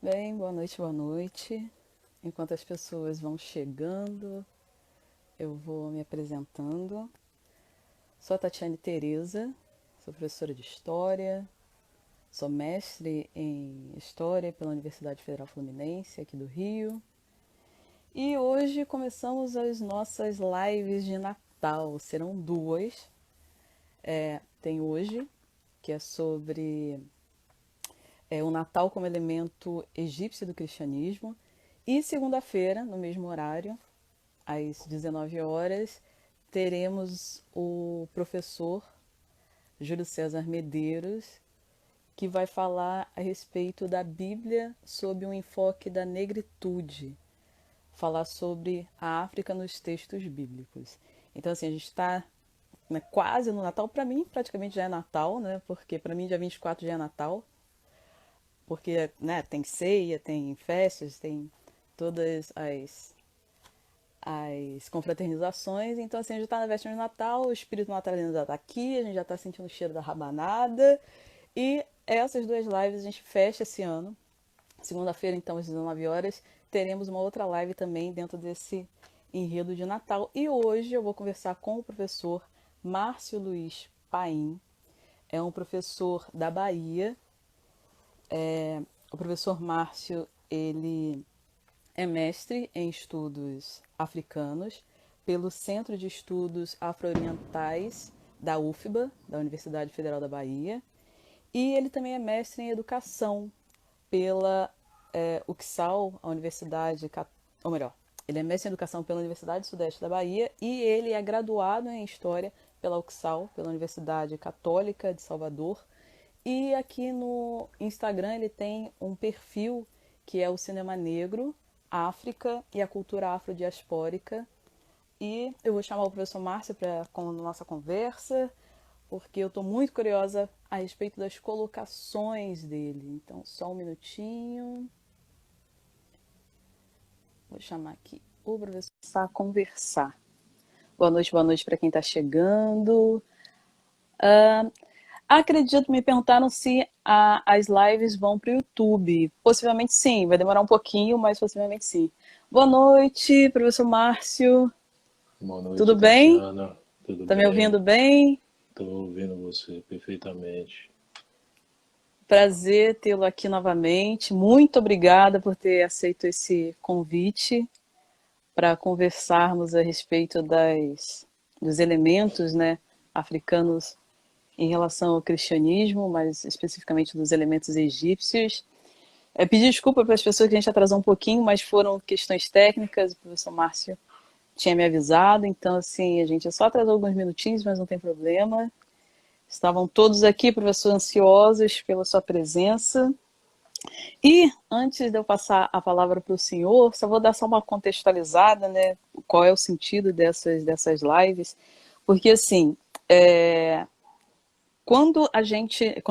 Bem, boa noite, boa noite. Enquanto as pessoas vão chegando, eu vou me apresentando. Sou a Tatiane Tereza, sou professora de História, sou mestre em História pela Universidade Federal Fluminense, aqui do Rio. E hoje começamos as nossas lives de Natal. Serão duas. Tem hoje, que é sobre o Natal como elemento egípcio do cristianismo. E segunda-feira, no mesmo horário, às 19 horas, teremos o professor Júlio César Medeiros, que vai falar a respeito da Bíblia sob um enfoque da negritude, falar sobre a África nos textos bíblicos. Então, assim, a gente está, né, quase no Natal. Para mim, praticamente já é Natal, né? Porque para mim, dia 24 já é Natal. Porque, né, tem ceia, tem festas, tem todas as confraternizações. Então, assim, a gente já está na véspera de Natal, o espírito natalino já está aqui, a gente já está sentindo o cheiro da rabanada. E essas duas lives a gente fecha esse ano. Segunda-feira, então, às 19 horas, teremos uma outra live também dentro desse enredo de Natal. E hoje eu vou conversar com o professor Márcio Luiz Paim. É um professor da Bahia. O professor Márcio, ele é mestre em estudos africanos pelo Centro de Estudos Afro-Orientais da UFBA, da Universidade Federal da Bahia. E ele também é mestre em educação pela UXAL, a Universidade, ou melhor, ele é mestre em educação pela Universidade Sudeste da Bahia e ele é graduado em História pela UXAL, pela Universidade Católica de Salvador. E aqui no Instagram ele tem um perfil que é o Cinema Negro, África e a Cultura Afrodiaspórica. E eu vou chamar o professor Márcio para com a nossa conversa, porque eu estou muito curiosa a respeito das colocações dele. Então, só um minutinho. Vou chamar aqui o professor para conversar. Boa noite para quem está chegando. Acredito, me perguntaram se as lives vão para o YouTube. Possivelmente sim, vai demorar um pouquinho, mas possivelmente sim. Boa noite, professor Márcio. Boa Tudo noite, bem? Tatiana. Tudo Tá me bem? ouvindo bem? Estou ouvindo você perfeitamente. Prazer tê-lo aqui novamente. Muito obrigada por ter aceito esse convite para conversarmos a respeito dos elementos, né, africanos em relação ao cristianismo, mas especificamente dos elementos egípcios. Pedir desculpa para as pessoas que a gente atrasou um pouquinho, mas foram questões técnicas, o professor Márcio tinha me avisado, então assim, a gente só atrasou alguns minutinhos, mas não tem problema. Estavam todos aqui, professor, ansiosos pela sua presença. E antes de eu passar a palavra para o senhor, só vou dar só uma contextualizada, né? Qual é o sentido dessas lives? Porque assim, quando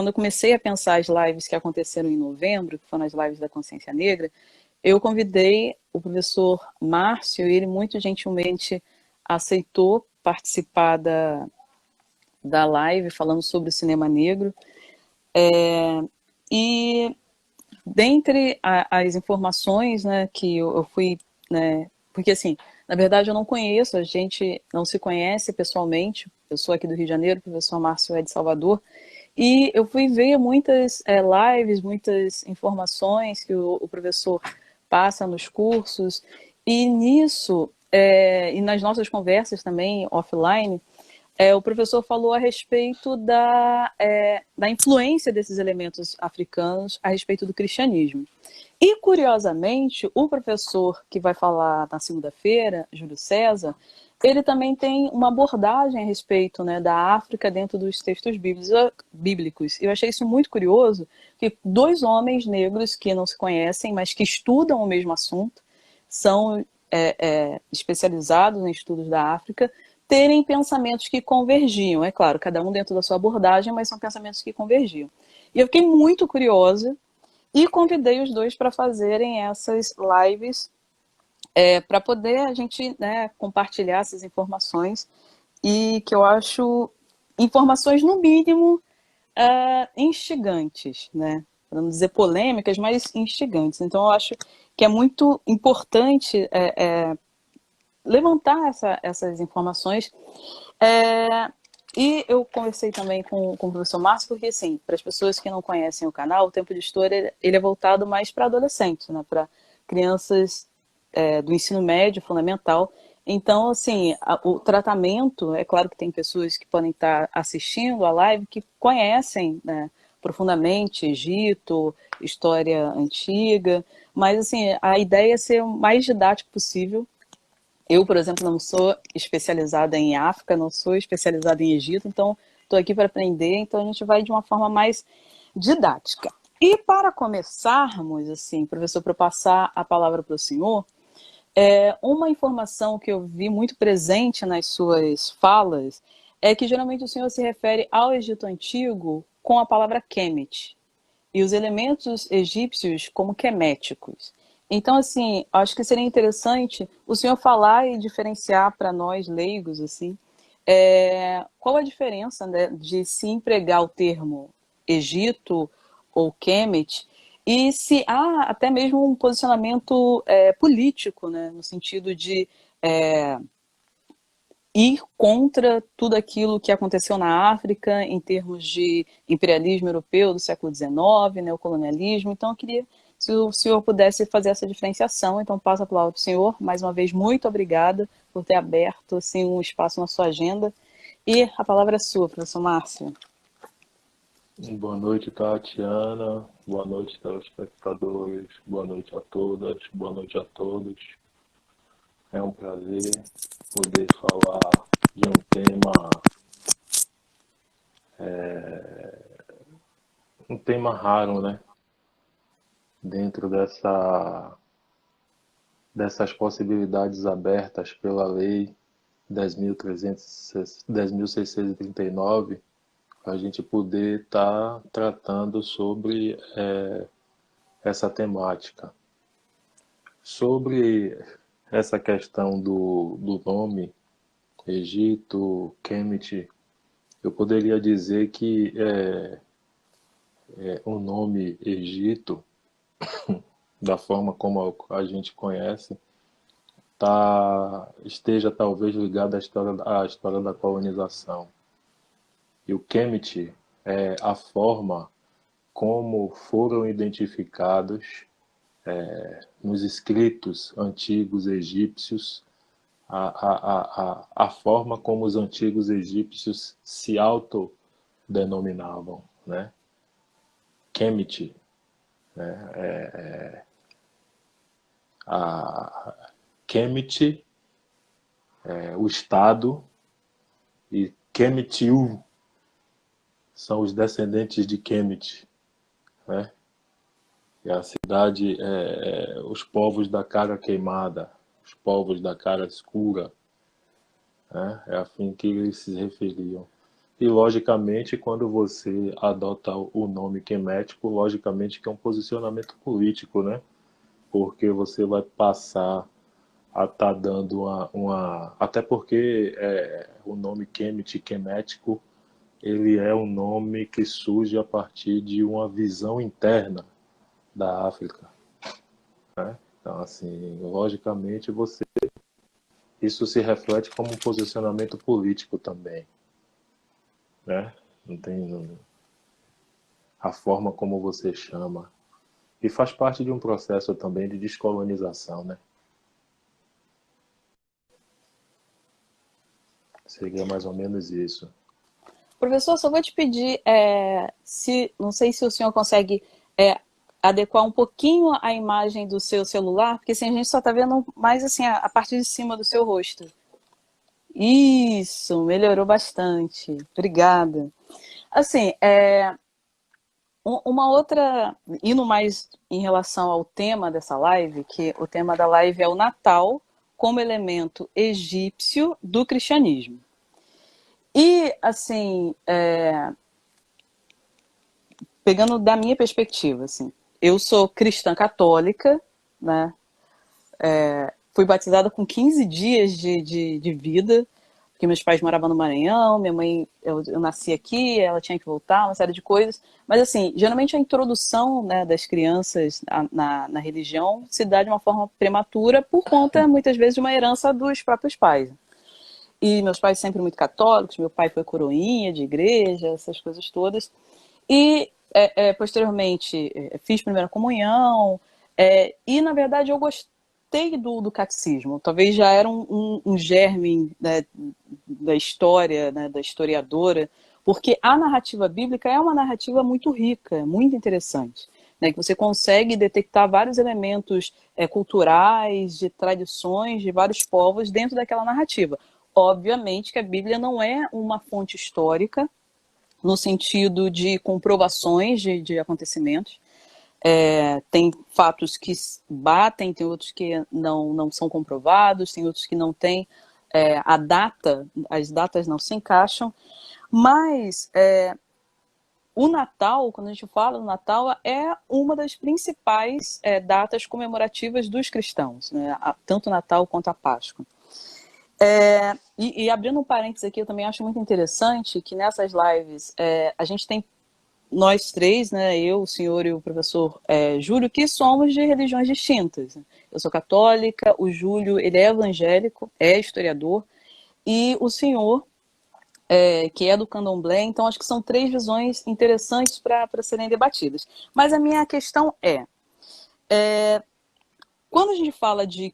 eu comecei a pensar as lives que aconteceram em novembro, que foram as lives da Consciência Negra, eu convidei o professor Márcio e ele muito gentilmente aceitou participar da live falando sobre o cinema negro. E dentre as informações, né, que eu fui, né, porque assim, na verdade eu não conheço, a gente não se conhece pessoalmente, eu sou aqui do Rio de Janeiro, o professor Márcio é de Salvador, e eu fui ver muitas lives, muitas informações que o professor passa nos cursos, e nisso, e nas nossas conversas também offline, o professor falou a respeito da influência desses elementos africanos a respeito do cristianismo. E, curiosamente, o professor que vai falar na segunda-feira, Júlio César, ele também tem uma abordagem a respeito, né, da África dentro dos textos bíblicos. Eu achei isso muito curioso, que dois homens negros que não se conhecem, mas que estudam o mesmo assunto, são especializados em estudos da África, terem pensamentos que convergiam. É claro, cada um dentro da sua abordagem, mas são pensamentos que convergiam. E eu fiquei muito curiosa e convidei os dois para fazerem essas lives para poder a gente, né, compartilhar essas informações e que eu acho informações, no mínimo, instigantes, né? para não dizer polêmicas, mas instigantes. Então, eu acho que é muito importante levantar essas informações. E eu conversei também com o professor Márcio, porque, assim, para as pessoas que não conhecem o canal, o Tempo de História ele é voltado mais para adolescentes, né, para crianças do ensino médio, fundamental. Então, assim, o tratamento, é claro que tem pessoas que podem estar assistindo a live que conhecem, né, profundamente Egito, história antiga, mas, assim, a ideia é ser o mais didático possível. Eu, por exemplo, não sou especializada em África, não sou especializada em Egito, então estou aqui para aprender, então a gente vai de uma forma mais didática. E para começarmos, assim, professor, para eu passar a palavra para o senhor, uma informação que eu vi muito presente nas suas falas é que geralmente o senhor se refere ao Egito Antigo com a palavra Kemet e os elementos egípcios como queméticos. Então, assim, acho que seria interessante o senhor falar e diferenciar para nós leigos, assim, qual a diferença, né, de se empregar o termo Egito ou Kemet e se há até mesmo um posicionamento político, né, no sentido de ir contra tudo aquilo que aconteceu na África em termos de imperialismo europeu do século XIX, neocolonialismo. Então, eu queria, se o senhor pudesse fazer essa diferenciação. Então, passo a palavra para o senhor. Mais uma vez, muito obrigada por ter aberto assim, um espaço na sua agenda. E a palavra é sua, professor Márcio. Boa noite, Tatiana. Boa noite, telespectadores. Boa noite a todas. Boa noite a todos. É um prazer poder falar de um tema raro, né? Dentro dessas possibilidades abertas pela Lei 10.639, a gente poder estar tratando sobre essa temática. Sobre essa questão do nome, Egito, Kemet, eu poderia dizer que o nome Egito, da forma como a gente conhece, esteja talvez ligado à história da colonização. E o Kemet é a forma como foram identificados nos escritos antigos egípcios, a forma como os antigos egípcios se autodenominavam, né? Kemet, né? Kemet, o Estado, e Kemetiu são os descendentes de Kemet, né? E a cidade, os povos da cara queimada, os povos da cara escura, né? É assim que eles se referiam. E, logicamente, quando você adota o nome quemético, logicamente que é um posicionamento político, né? Porque você vai passar a estar dando Até porque o nome Kemet, quemético, ele é um nome que surge a partir de uma visão interna da África, né? Então, assim, logicamente, isso se reflete como um posicionamento político também, né? Não tem a forma como você chama. E faz parte de um processo também de descolonização, né? Seria mais ou menos isso. Professor, só vou te pedir, não sei se o senhor consegue adequar um pouquinho a imagem do seu celular, porque assim, a gente só está vendo mais assim, a parte de cima do seu rosto. Isso, melhorou bastante. Obrigada. Assim, uma outra, indo mais em relação ao tema dessa live, que o tema da live é o Natal como elemento egípcio do cristianismo. E, assim, pegando da minha perspectiva, assim, eu sou cristã católica, né? Fui batizada com 15 dias de vida. porque meus pais moravam no Maranhão, minha mãe, eu nasci aqui, ela tinha que voltar, uma série de coisas. Mas, assim, geralmente a introdução, né, das crianças na religião se dá de uma forma prematura por conta, muitas vezes, de uma herança dos próprios pais. E meus pais sempre muito católicos, meu pai foi coroinha de igreja, essas coisas todas. E, posteriormente, fiz primeira comunhão, e, na verdade, eu gostei do catecismo. Talvez já era um germe, né, da história, né, da historiadora, porque a narrativa bíblica é uma narrativa muito rica, muito interessante, né, que você consegue detectar vários elementos culturais, de tradições de vários povos dentro daquela narrativa. Obviamente que a Bíblia não é uma fonte histórica, no sentido de comprovações de acontecimentos. Tem fatos que batem, tem outros que não são comprovados, tem outros que não têm a data, as datas não se encaixam, mas o Natal, quando a gente fala do Natal, é uma das principais datas comemorativas dos cristãos, né? Tanto o Natal quanto a Páscoa. E abrindo um parênteses aqui, eu também acho muito interessante que nessas lives a gente tem nós três, né, eu, o senhor e o professor Júlio, que somos de religiões distintas. Eu sou católica, o Júlio ele é evangélico, é historiador, e o senhor, que é do candomblé, então acho que são três visões interessantes para serem debatidas. Mas a minha questão quando a gente fala de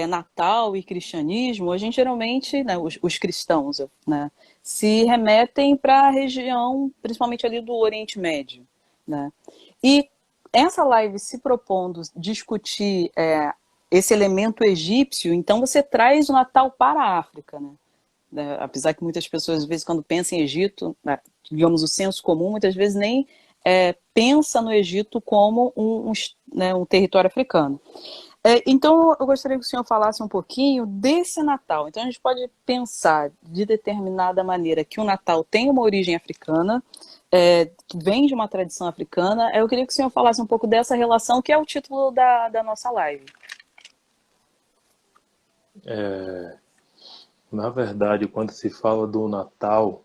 Natal e cristianismo, a gente geralmente, né, os cristãos, né, se remetem para a região, principalmente ali do Oriente Médio, né? E essa live se propondo discutir esse elemento egípcio, então você traz o Natal para a África, né? Apesar que muitas pessoas, às vezes, quando pensam em Egito, né, digamos, o senso comum, muitas vezes nem pensa no Egito como né, um território africano. Então, eu gostaria que o senhor falasse um pouquinho desse Natal. Então, a gente pode pensar de determinada maneira que o Natal tem uma origem africana, que vem de uma tradição africana. Eu queria que o senhor falasse um pouco dessa relação, que é o título da nossa live. Na verdade, quando se fala do Natal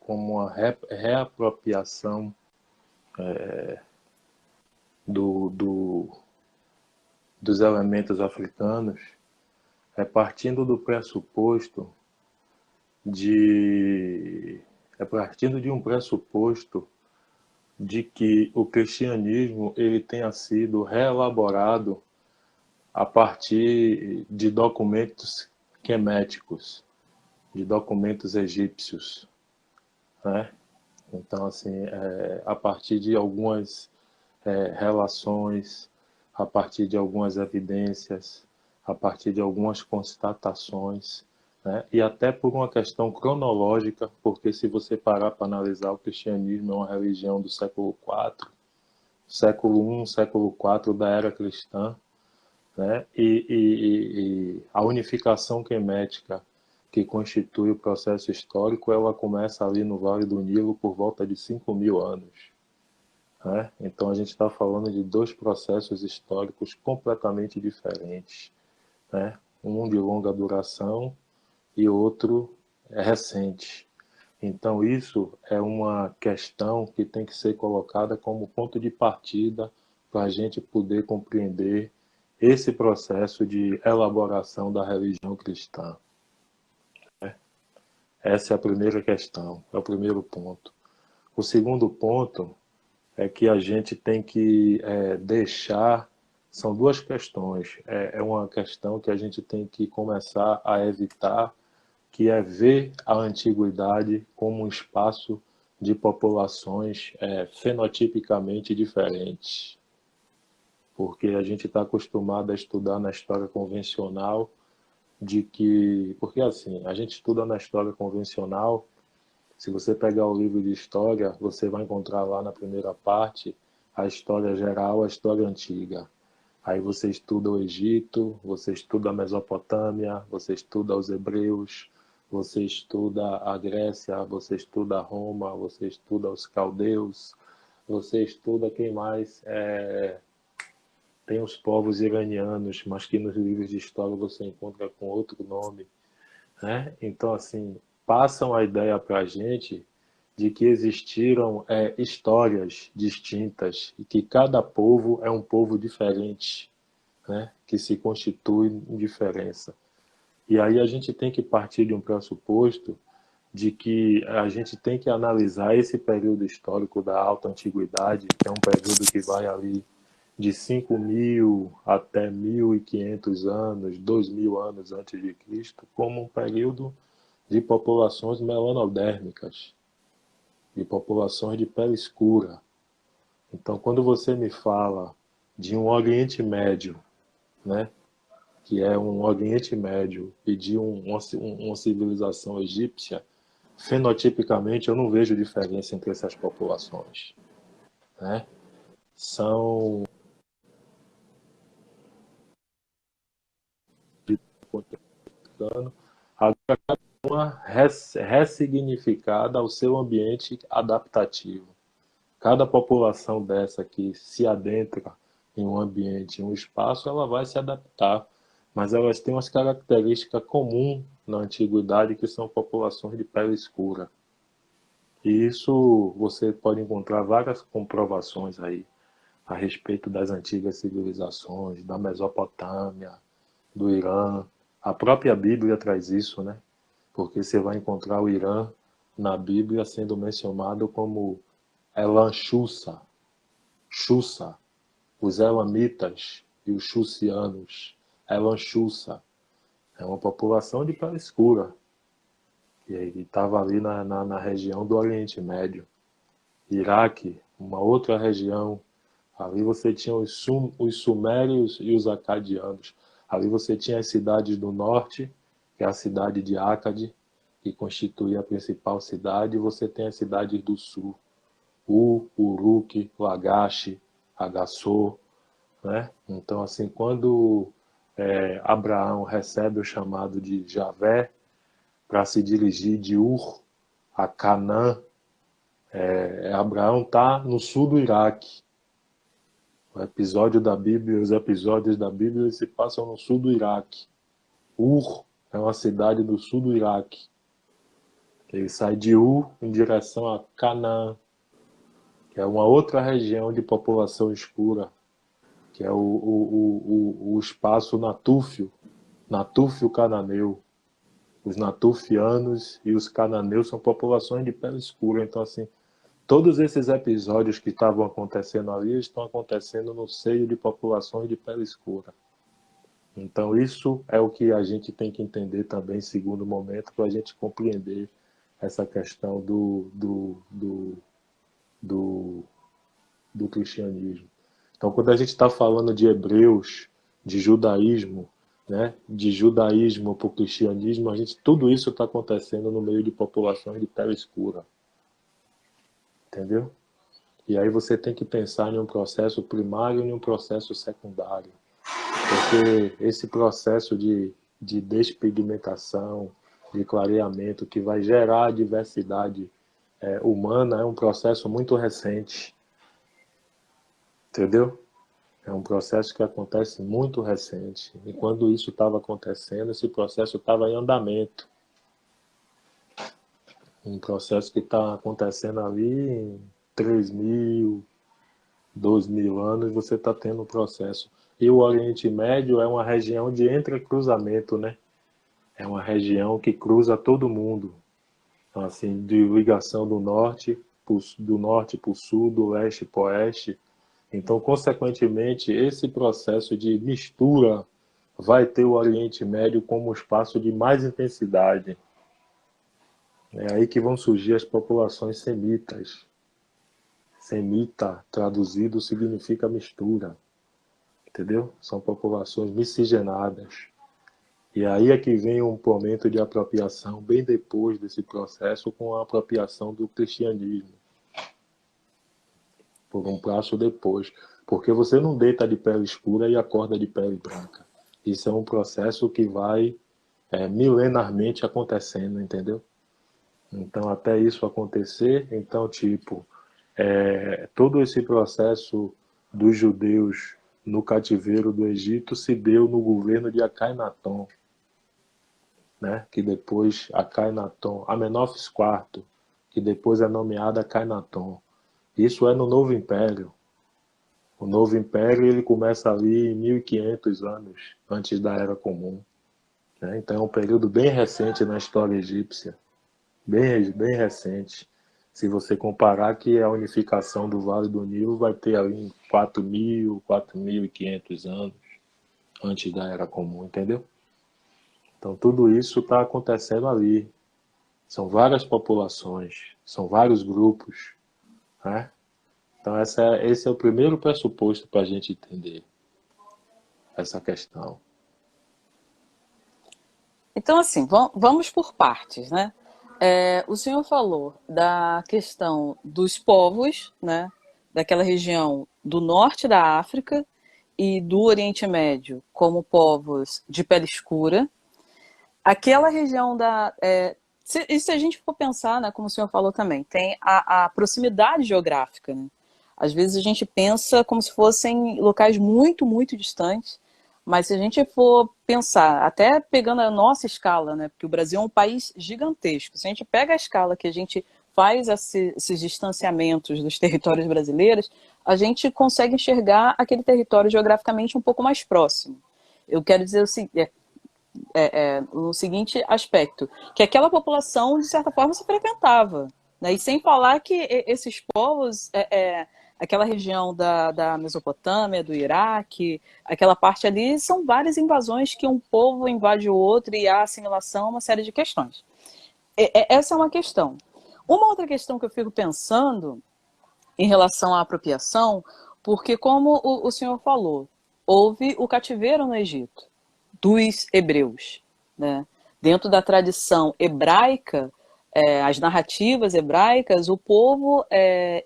como uma reapropriação do, do, dos elementos africanos, é partindo do pressuposto de é partindo de um pressuposto de que o cristianismo ele tenha sido reelaborado a partir de documentos queméticos, de documentos egípcios, né? Então, assim, a partir de algumas relações, a partir de algumas evidências, a partir de algumas constatações, né? E até por uma questão cronológica, porque se você parar para analisar, o cristianismo é uma religião do século IV, século I, século IV da era cristã, né? E a unificação quemética que constitui o processo histórico, ela começa ali no Vale do Nilo por volta de 5.000 anos. Né? Então a gente está falando de dois processos históricos completamente diferentes, né? Um de longa duração e outro recente. Então isso é uma questão que tem que ser colocada como ponto de partida para a gente poder compreender esse processo de elaboração da religião cristã. Essa é a primeira questão, é o primeiro ponto. O segundo ponto é que a gente tem que deixar. São duas questões. É uma questão que a gente tem que começar a evitar, que é ver a antiguidade como um espaço de populações fenotipicamente diferentes. Porque a gente está acostumado a estudar na história convencional porque assim, a gente estuda na história convencional. Se você pegar o livro de história, você vai encontrar lá na primeira parte a história geral, a história antiga. Aí você estuda o Egito, você estuda a Mesopotâmia, você estuda os hebreus, você estuda a Grécia, você estuda Roma, você estuda os caldeus, você estuda quem mais? Tem os povos iranianos, mas que nos livros de história você encontra com outro nome, né? Então, assim, passam a ideia para a gente de que existiram histórias distintas e que cada povo é um povo diferente, né? Que se constitui em diferença. E aí a gente tem que partir de um pressuposto de que a gente tem que analisar esse período histórico da Alta Antiguidade, que é um período que vai ali de 5.000 até 1.500 anos, 2.000 anos antes de Cristo, como um período de populações melanodérmicas, de populações de pele escura. Então, quando você me fala de um Oriente Médio, né, que é um Oriente Médio, e de uma civilização egípcia, fenotipicamente eu não vejo diferença entre essas populações, né? São agora uma ressignificada ao seu ambiente adaptativo. Cada população dessa que se adentra em um ambiente, em um espaço, ela vai se adaptar, mas elas têm umas características comuns na antiguidade que são populações de pele escura. E isso você pode encontrar várias comprovações aí a respeito das antigas civilizações, da Mesopotâmia, do Irã. A própria Bíblia traz isso, né? Porque você vai encontrar o Irã na Bíblia sendo mencionado como Elam Xussa, Xussa, os Elamitas e os Xussianos. Elam Xussa é uma população de pele escura e estava ali na região do Oriente Médio. Iraque, uma outra região. Ali você tinha os sumérios e os acadianos. Ali você tinha as cidades do norte, que é a cidade de Akkad, que constituía a principal cidade, e você tem as cidades do sul, Uruk, Lagash, Agassou, né? Então, assim, quando Abraão recebe o chamado de Javé para se dirigir de Ur a Canaã, Abraão está no sul do Iraque. O episódio da Bíblia, os episódios da Bíblia se passam no sul do Iraque. Ur é uma cidade do sul do Iraque. Ele sai de Ur em direção a Canaã, que é uma outra região de população escura, que é o espaço natúfio, natúfio cananeu. Os natufianos e os cananeus são populações de pele escura. Então, assim, todos esses episódios que estavam acontecendo ali estão acontecendo no seio de populações de pele escura. Então, isso é o que a gente tem que entender também, segundo momento, para a gente compreender essa questão do cristianismo. Então, quando a gente está falando de hebreus, de judaísmo, né, de judaísmo para o cristianismo, tudo isso está acontecendo no meio de populações de pele escura. Entendeu? E aí você tem que pensar em um processo primário e em um processo secundário. Porque esse processo de despigmentação, de clareamento, que vai gerar a diversidade humana, é um processo muito recente. Entendeu? É um processo que acontece muito recente. E quando isso estava acontecendo, esse processo estava em andamento. Um processo que está acontecendo ali em 3.000, 2.000 anos, você está tendo um processo. E o Oriente Médio é uma região de entrecruzamento, né? É uma região que cruza todo mundo. Então, assim, de ligação do norte para o sul, do leste para o oeste. Então, consequentemente, esse processo de mistura vai ter o Oriente Médio como espaço de mais intensidade. É aí que vão surgir as populações semitas. Semita, traduzido, significa mistura. Entendeu? São populações miscigenadas. E aí é que vem um momento de apropriação, bem depois desse processo, com a apropriação do cristianismo. Por um passo depois. Porque você não deita de pele escura e acorda de pele branca. Isso é um processo que vai milenarmente acontecendo, entendeu? Então, até isso acontecer, então, tipo, todo esse processo dos judeus no cativeiro do Egito se deu no governo de Akhenaton, né? Que depois Akhenaton, Amenófis IV, que depois é nomeado Akhenaton. Isso é no Novo Império. O Novo Império ele começa ali em 1500 anos antes da Era Comum, né? Então é um período bem recente na história egípcia, bem recente. Se você comparar que a unificação do Vale do Nilo vai ter ali 4.000, 4.500 anos antes da Era Comum, entendeu? Então tudo isso está acontecendo ali. São várias populações, são vários grupos, né? Então esse é o primeiro pressuposto para a gente entender essa questão. Então, assim, vamos por partes, né? O senhor falou da questão dos povos, né? Daquela região do norte da África e do Oriente Médio como povos de pele escura. Aquela região se a gente for pensar, né, como o senhor falou também, tem a proximidade geográfica, né? Às vezes a gente pensa como se fossem locais muito, muito distantes, mas se a gente for pensar, até pegando a nossa escala, né, porque o Brasil é um país gigantesco, se a gente pega a escala que a gente faz esses distanciamentos dos territórios brasileiros, a gente consegue enxergar aquele território geograficamente um pouco mais próximo. Eu quero dizer o seguinte, no seguinte aspecto, que aquela população, de certa forma, se frequentava. Né? E sem falar que esses povos, aquela região da Mesopotâmia, do Iraque, aquela parte ali, são várias invasões que um povo invade o outro e há assimilação, uma série de questões. Essa é uma questão. Uma outra questão que eu fico pensando em relação à apropriação, porque como o senhor falou, houve o cativeiro no Egito dos hebreus, né? Dentro da tradição hebraica, as narrativas hebraicas, o povo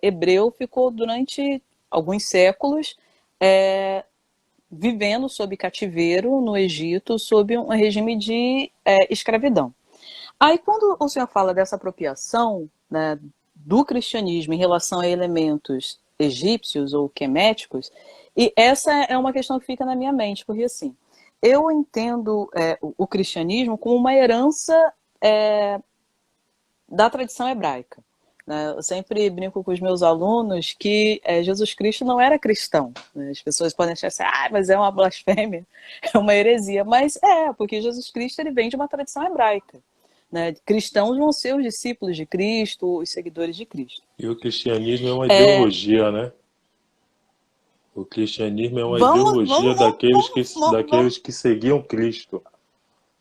hebreu ficou durante alguns séculos vivendo sob cativeiro no Egito, sob um regime de escravidão. Aí, quando o senhor fala dessa apropriação, né, do cristianismo em relação a elementos egípcios ou queméticos, e essa é uma questão que fica na minha mente, porque assim, eu entendo o cristianismo como uma herança da tradição hebraica. Né? Eu sempre brinco com os meus alunos que Jesus Cristo não era cristão. Né? As pessoas podem achar assim, mas é uma blasfêmia, é uma heresia. Mas porque Jesus Cristo ele vem de uma tradição hebraica. Né? Cristãos vão ser os discípulos de Cristo, os seguidores de Cristo. E o cristianismo é uma ideologia, né? O cristianismo é uma Vamos, ideologia vamos, vamos, vamos, vamos. daqueles que seguiam Cristo,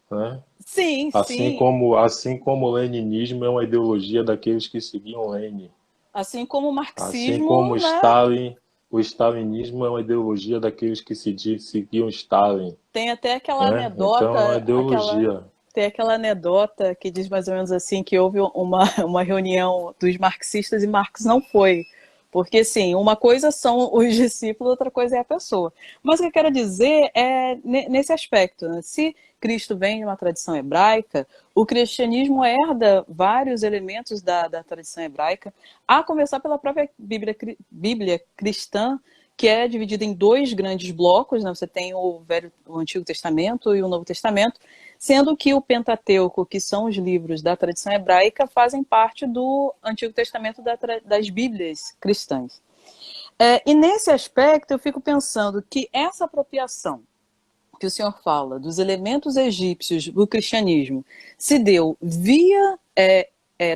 né? Sim, Assim sim. como, assim como o leninismo é uma ideologia daqueles que seguiam Lenin. Assim como o Assim como marxismo, né, Stalin, o stalinismo é uma ideologia daqueles que seguiam Stalin, tem até aquela né? Então é uma anedota, ideologia. tem aquela anedota que diz mais ou menos assim que houve uma reunião dos marxistas e Marx não foi. Porque, assim, uma coisa são os discípulos, outra coisa é a pessoa. Mas o que eu quero dizer é nesse aspecto, né? Se Cristo vem de uma tradição hebraica, o cristianismo herda vários elementos da tradição hebraica, a começar pela própria Bíblia cristã, que é dividida em dois grandes blocos, né? Você tem o Antigo Testamento e o Novo Testamento, sendo que o Pentateuco, que são os livros da tradição hebraica, fazem parte do Antigo Testamento das Bíblias cristãs. E nesse aspecto eu fico pensando que essa apropriação que o senhor fala dos elementos egípcios do cristianismo se deu via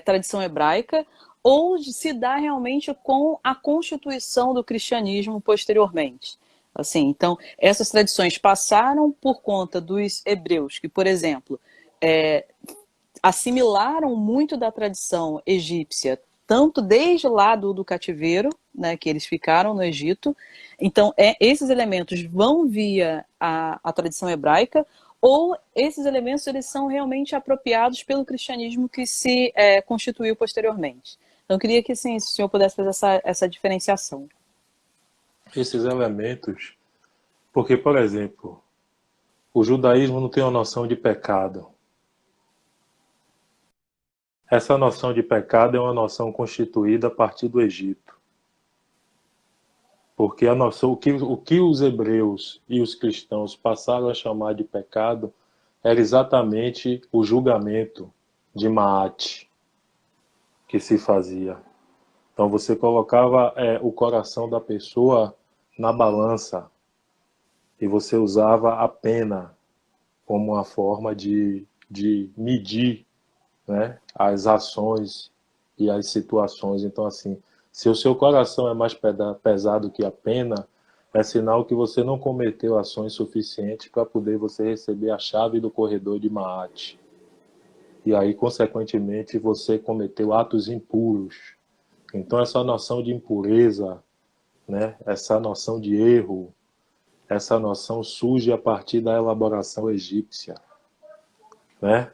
tradição hebraica ou se dá realmente com a constituição do cristianismo posteriormente? Assim, então, essas tradições passaram por conta dos hebreus, que, por exemplo, assimilaram muito da tradição egípcia, tanto desde lá do cativeiro, né, que eles ficaram no Egito. Então, esses elementos vão via a tradição hebraica, ou esses elementos eles são realmente apropriados pelo cristianismo que se constituiu posteriormente. Então, eu queria que assim, se o senhor pudesse fazer essa diferenciação. Esses elementos, porque, por exemplo, o judaísmo não tem uma noção de pecado. Essa noção de pecado é uma noção constituída a partir do Egito. Porque a nossa, o que os hebreus e os cristãos passaram a chamar de pecado era exatamente o julgamento de Maat que se fazia. Então você colocava o coração da pessoa na balança e você usava a pena como uma forma de medir, né, as ações e as situações. Então, assim, se o seu coração é mais pesado que a pena, é sinal que você não cometeu ações suficientes para poder você receber a chave do corredor de Maat. E aí, consequentemente, você cometeu atos impuros. Então, essa noção de impureza, né, essa noção de erro, essa noção surge a partir da elaboração egípcia, né?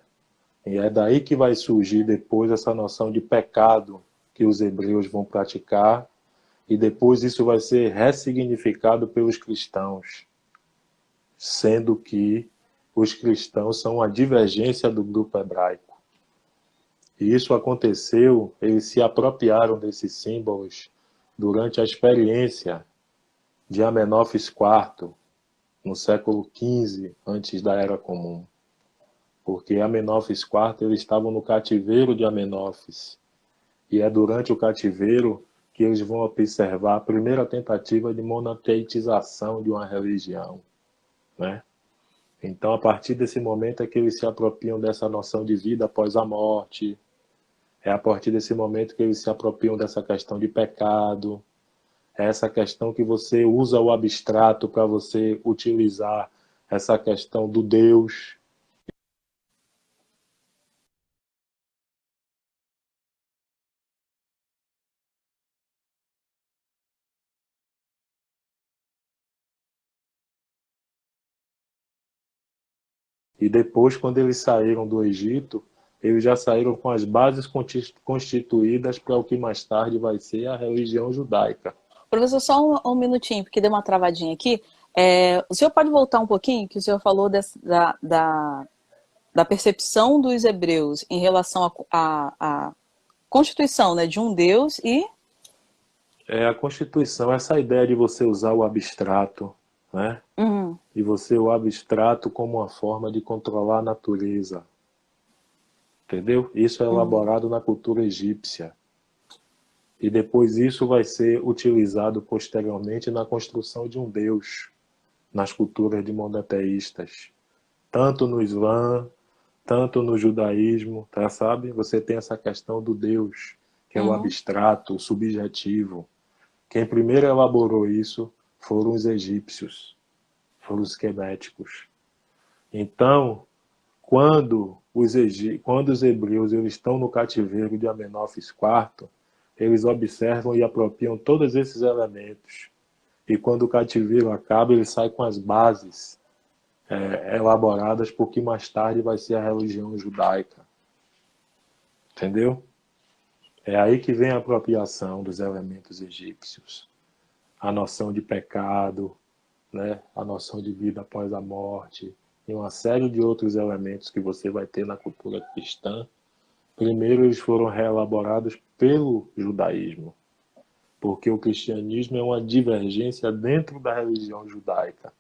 E é daí que vai surgir depois essa noção de pecado que os hebreus vão praticar, e depois isso vai ser ressignificado pelos cristãos, sendo que os cristãos são a divergência do grupo hebraico. E isso aconteceu, eles se apropriaram desses símbolos durante a experiência de Amenófis IV, no século XV, antes da Era Comum. Porque Amenófis IV, eles estavam no cativeiro de Amenófis. E é durante o cativeiro que eles vão observar a primeira tentativa de monoteitização de uma religião, né? Então, a partir desse momento é que eles se apropriam dessa noção de vida após a morte. É a partir desse momento que eles se apropriam dessa questão de pecado. É essa questão que você usa o abstrato para você utilizar essa questão do Deus. E depois, quando eles saíram do Egito, eles já saíram com as bases constituídas para o que mais tarde vai ser a religião judaica. Professor, só um minutinho, porque deu uma travadinha aqui. O senhor pode voltar um pouquinho, que o senhor falou da percepção dos hebreus em relação à constituição, né, de um Deus e... É a Constituição, essa ideia de você usar o abstrato, né? Uhum, E você o abstrato como uma forma de controlar a natureza, entendeu? Isso é uhum, elaborado na cultura egípcia. E depois isso vai ser utilizado posteriormente na construção de um Deus, nas culturas de monoteístas. Tanto no Islã, tanto no judaísmo, tá, sabe? Você tem essa questão do Deus, que é o uhum. abstrato, o subjetivo. Quem primeiro elaborou isso foram os egípcios, foram os queméticos. Então, quando os hebreus eles estão no cativeiro de Amenófis IV, eles observam e apropriam todos esses elementos. E quando o cativeiro acaba, ele sai com as bases elaboradas por que mais tarde vai ser a religião judaica. Entendeu? É aí que vem a apropriação dos elementos egípcios. A noção de pecado, né? A noção de vida após a morte, e uma série de outros elementos que você vai ter na cultura cristã. Primeiro, eles foram reelaborados pelo judaísmo, porque o cristianismo é uma divergência dentro da religião judaica.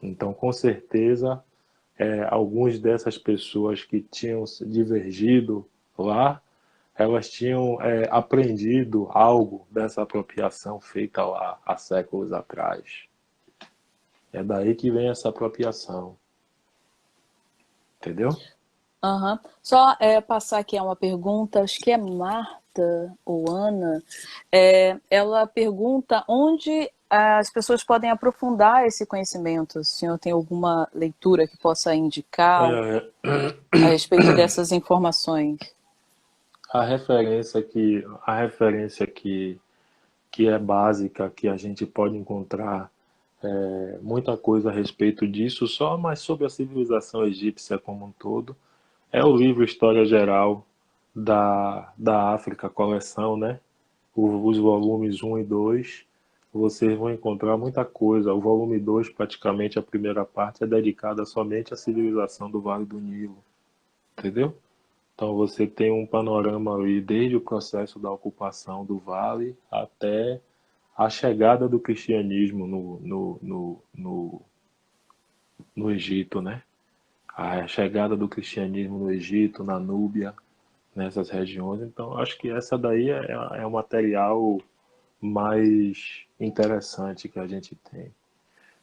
Então, com certeza, algumas dessas pessoas que tinham divergido lá, elas tinham aprendido algo dessa apropriação feita lá há séculos atrás. É daí que vem essa apropriação, entendeu? Uhum. Só passar aqui uma pergunta, acho que é Marta ou Ana. Ela pergunta onde as pessoas podem aprofundar esse conhecimento. Se o senhor tem alguma leitura que possa indicar É, a respeito dessas informações. a referência que é básica, que a gente pode encontrar muita coisa a respeito disso, só mais sobre a civilização egípcia como um todo, é o livro História Geral da África, coleção, né? Os volumes um e 2, vocês vão encontrar muita coisa. O volume 2, praticamente a primeira parte, é dedicada somente à civilização do Vale do Nilo, entendeu? Então você tem um panorama ali desde o processo da ocupação do vale até a chegada do cristianismo no Egito, né? A chegada do cristianismo no Egito, na Núbia, nessas regiões. Então, acho que essa daí é o material mais interessante que a gente tem.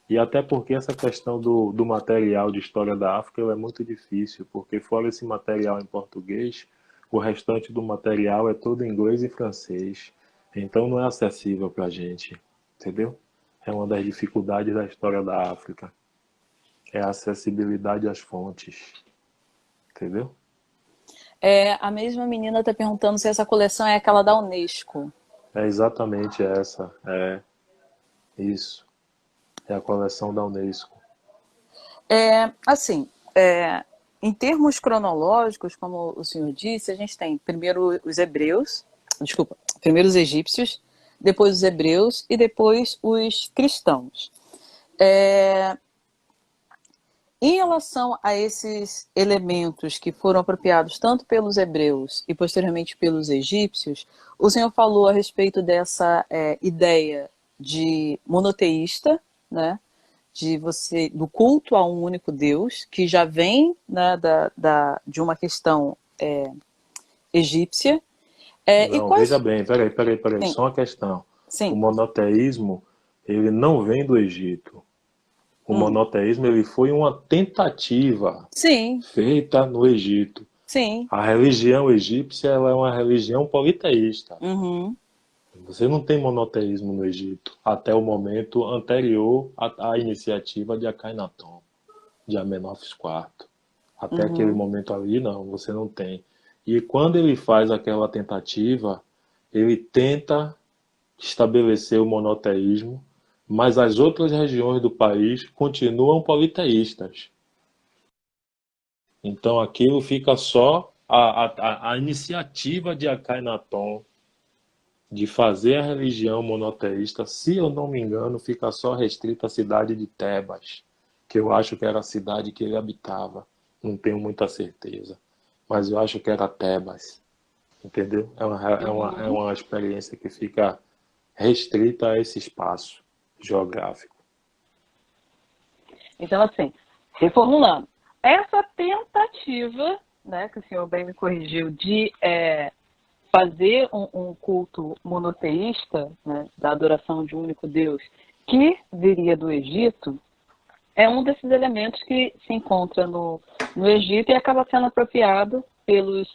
E até porque essa questão do material de história da África é muito difícil, porque fora esse material em português, o restante do material é todo em inglês e francês. Então não é acessível para a gente, entendeu? É uma das dificuldades da história da África. É a acessibilidade às fontes, entendeu? A mesma menina está perguntando se essa coleção é aquela da Unesco. É exatamente essa, é isso. É a coleção da Unesco. Assim, em termos cronológicos, como o senhor disse, a gente tem primeiro os hebreus, desculpa, primeiro os egípcios, depois os hebreus e depois os cristãos. Em relação a esses elementos que foram apropriados tanto pelos hebreus e posteriormente pelos egípcios, o senhor falou a respeito dessa ideia de monoteísta, né? Do culto a um único Deus, que já vem, né, de uma questão egípcia. E Não, veja quais... bem, peraí, Sim, só uma questão. O sim. monoteísmo, ele não vem do Egito. O Hum. monoteísmo, ele foi uma tentativa Sim, feita no Egito. sim. A religião egípcia, ela é uma religião politeísta. Uhum, Você não tem monoteísmo no Egito, até o momento anterior à iniciativa de Akhenaton, de Amenófis IV. Até aquele uhum. momento ali, não, você não tem. E quando ele faz aquela tentativa, ele tenta estabelecer o monoteísmo, mas as outras regiões do país continuam politeístas. Então aquilo fica só a iniciativa de Akhenaton de fazer a religião monoteísta, se eu não me engano, fica só restrita à cidade de Tebas, que eu acho que era a cidade que ele habitava. Não tenho muita certeza, mas eu acho que era Tebas, entendeu? É Uhum. uma experiência que fica restrita a esse espaço geográfico. Então, assim, reformulando, essa tentativa, né, que o senhor bem me corrigiu, de fazer um culto monoteísta, né, da adoração de um único Deus, que viria do Egito, é um desses elementos que se encontra no Egito e acaba sendo apropriado pelos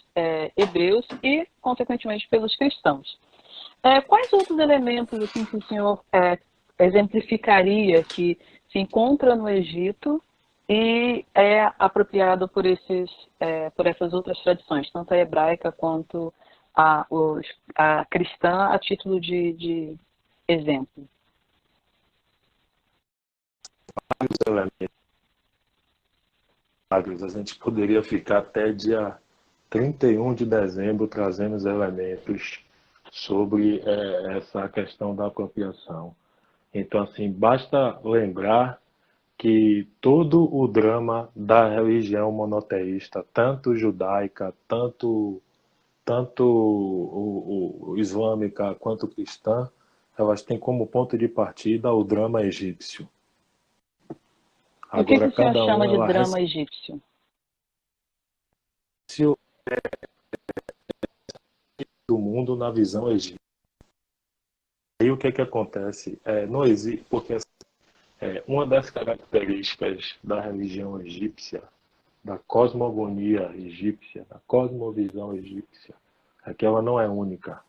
hebreus e, consequentemente, pelos cristãos. Quais outros elementos assim, que o senhor exemplificaria que se encontra no Egito e é apropriado por essas outras tradições, tanto a hebraica quanto a cristã, a título de exemplo? Vários elementos. A gente poderia ficar até dia 31 de dezembro trazendo os elementos sobre essa questão da apropriação. Então, assim, basta lembrar que todo o drama da religião monoteísta, tanto judaica, tanto o islâmica quanto cristã, elas têm como ponto de partida o drama egípcio. E o que Agora, o senhor cada um chama de ela drama recebe egípcio? o mundo na visão egípcia. Aí o que é que acontece? Não existe, porque uma das características da religião egípcia, da cosmogonia egípcia, da cosmovisão egípcia, é que ela não é única.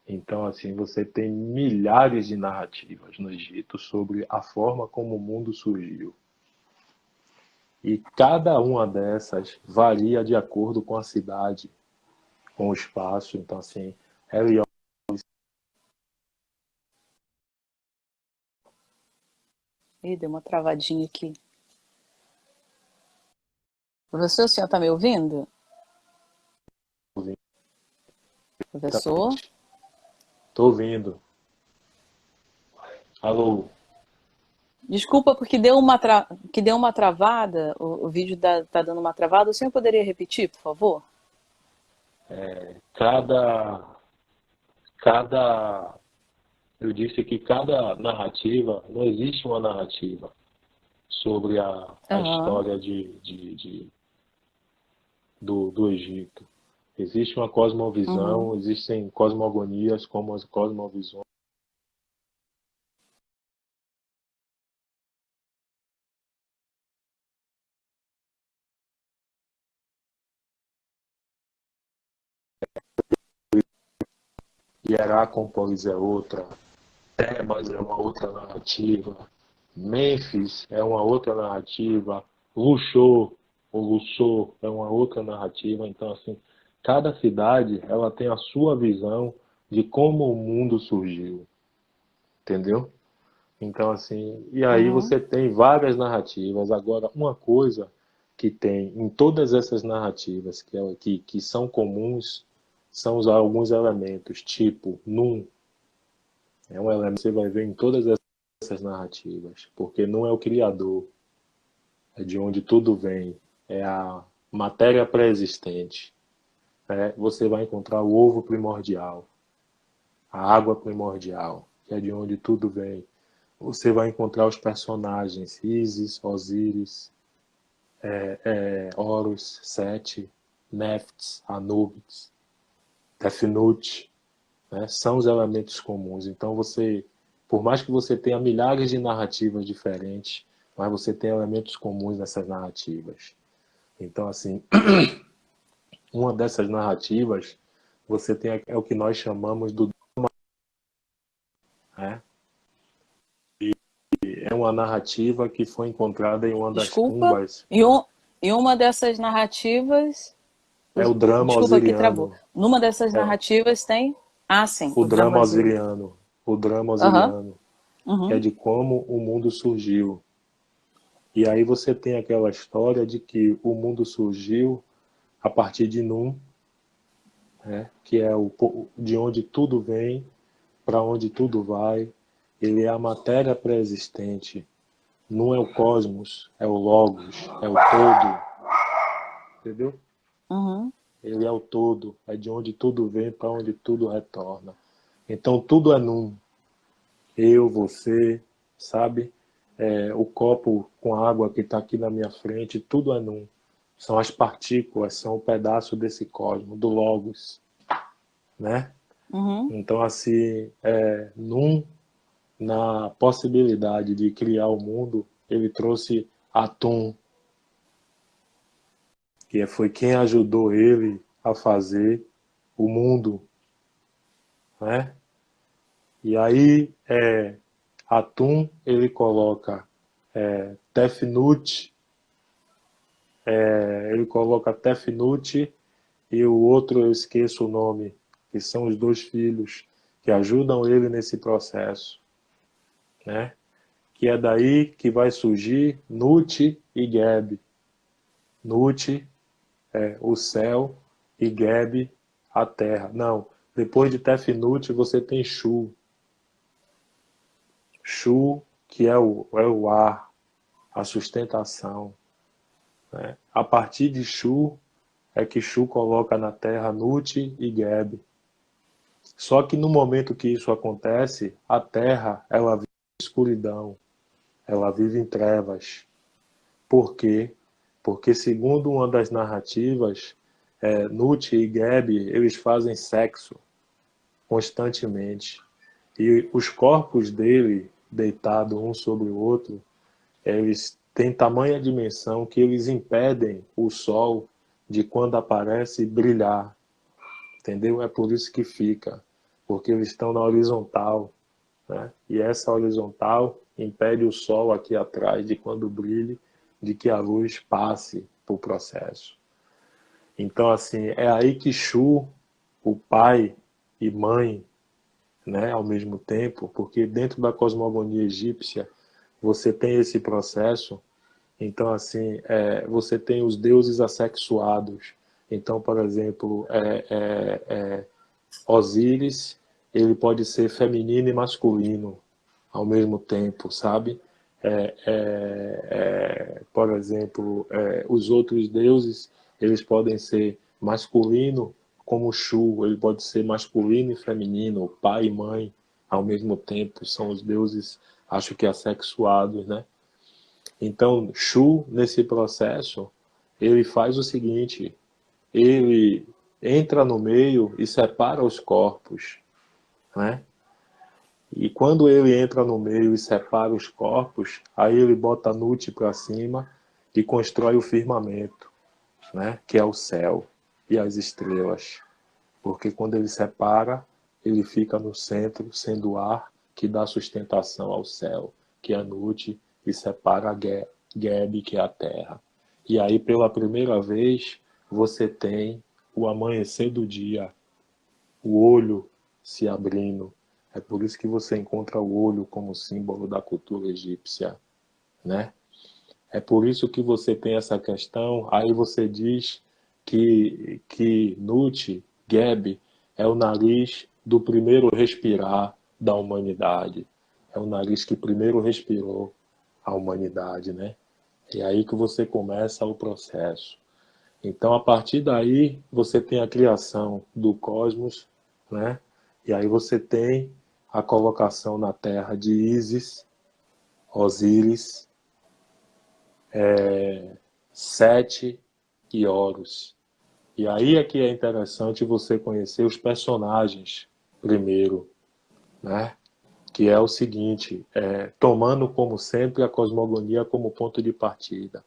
Então, assim, você tem milhares de narrativas no Egito sobre a forma como o mundo surgiu. E cada uma dessas varia de acordo com a cidade, com o espaço. Então, assim, Heliópolis. Ih, deu uma travadinha aqui. Professor, o senhor está me ouvindo? Professor? Estou ouvindo. Alô? Desculpa, porque que deu uma travada, o vídeo tá dando uma travada. O senhor poderia repetir, por favor? Cada, cada Eu disse que cada narrativa, não existe uma narrativa sobre a Aham. história do Egito. Existe uma cosmovisão, Uhum. existem cosmogonias como as cosmovisões. Hierápolis é outra, Tebas é uma outra narrativa, Mênfis é uma outra narrativa, Luxor ou Luxor é uma outra narrativa. Então, assim, cada cidade ela tem a sua visão de como o mundo surgiu, entendeu? Então, assim, e aí Uhum. você tem várias narrativas. Agora, uma coisa que tem em todas essas narrativas que são comuns são alguns elementos, tipo Num, é um elemento que você vai ver em todas essas narrativas, porque não é o Criador, é de onde tudo vem, é a matéria pré-existente. Você vai encontrar o ovo primordial, a água primordial, que é de onde tudo vem. Você vai encontrar os personagens Isis, Osíris, Horus, Sete, Nefts, Anubis, Tefnut, né? São os elementos comuns. Então você, por mais que você tenha milhares de narrativas diferentes, mas você tem elementos comuns nessas narrativas. Então, assim, uma dessas narrativas, você tem é o que nós chamamos do, né? É uma narrativa que foi encontrada em uma das Desculpa. tumbas. E uma dessas narrativas. É o drama Desculpa que travou. osiriano. Numa dessas É narrativas tem. Ah, sim, o o drama drama brasileiro. osiriano. O drama Aham. osiriano, que é Uhum. de como o mundo surgiu. E aí você tem aquela história de que o mundo surgiu a partir de Num, né, que é de onde tudo vem, para onde tudo vai. Ele é a matéria pré-existente. Num é o cosmos, é o logos, é o todo, entendeu? Uhum. Ele é o todo, é de onde tudo vem, para onde tudo retorna. Então tudo é Num. Eu, você, sabe? O copo com água que está aqui na minha frente, tudo é Num. São as partículas, são um pedaço desse cosmos, do Logos, né? Uhum. Então, assim, Num, na possibilidade de criar o mundo, ele trouxe Atum, que foi quem ajudou ele a fazer o mundo, né? E aí, Atum, ele coloca Tefnut, ele coloca Tefnut e o outro eu esqueço o nome, que são os dois filhos que ajudam ele nesse processo, né? Que é daí que vai surgir Nut e Geb. Nut é o céu e Geb a terra. Não, depois de Tefnut você tem Shu. Shu, que é o ar, a sustentação, né? A partir de Shu é que Shu coloca na terra Nut e Geb. Só que no momento que isso acontece, a terra ela vive em escuridão, ela vive em trevas. Por quê? Porque segundo uma das narrativas, Nut e Geb eles fazem sexo constantemente e os corpos dele deitados um sobre o outro, eles têm tamanha dimensão que eles impedem o sol de quando aparece brilhar, entendeu? É por isso que fica, porque eles estão na horizontal, né? E essa horizontal impede o sol aqui atrás de quando brilhe, de que a luz passe para o processo. Então, assim, é aí que Shu, o pai e mãe, né, ao mesmo tempo, porque dentro da cosmogonia egípcia você tem esse processo. Então, assim, você tem os deuses assexuados. Então, por exemplo, Osíris, ele pode ser feminino e masculino ao mesmo tempo, sabe? Por exemplo, os outros deuses, eles podem ser masculino, como Shu, ele pode ser masculino e feminino, pai e mãe ao mesmo tempo, são os deuses, acho que assexuados, né? Então, Shu, nesse processo, ele faz o seguinte, ele entra no meio e separa os corpos, né? E quando ele entra no meio e separa os corpos, aí ele bota Nut para cima e constrói o firmamento, né? Que é o céu e as estrelas. Porque quando ele separa, ele fica no centro, sendo o ar que dá sustentação ao céu, que é Nut, e separa a Geb, que é a terra. E aí, pela primeira vez, você tem o amanhecer do dia, o olho se abrindo. É por isso que você encontra o olho como símbolo da cultura egípcia, né? É por isso que você tem essa questão. Aí você diz que Nut, Geb, é o nariz do primeiro respirar da humanidade. É o nariz que primeiro respirou a humanidade, né? E é aí que você começa o processo. Então, a partir daí, você tem a criação do cosmos, né? E aí você tem a colocação na Terra de Ísis, Osíris, Sete e Horus. E aí é que é interessante você conhecer os personagens primeiro, né? Que é o seguinte, tomando como sempre a cosmogonia como ponto de partida.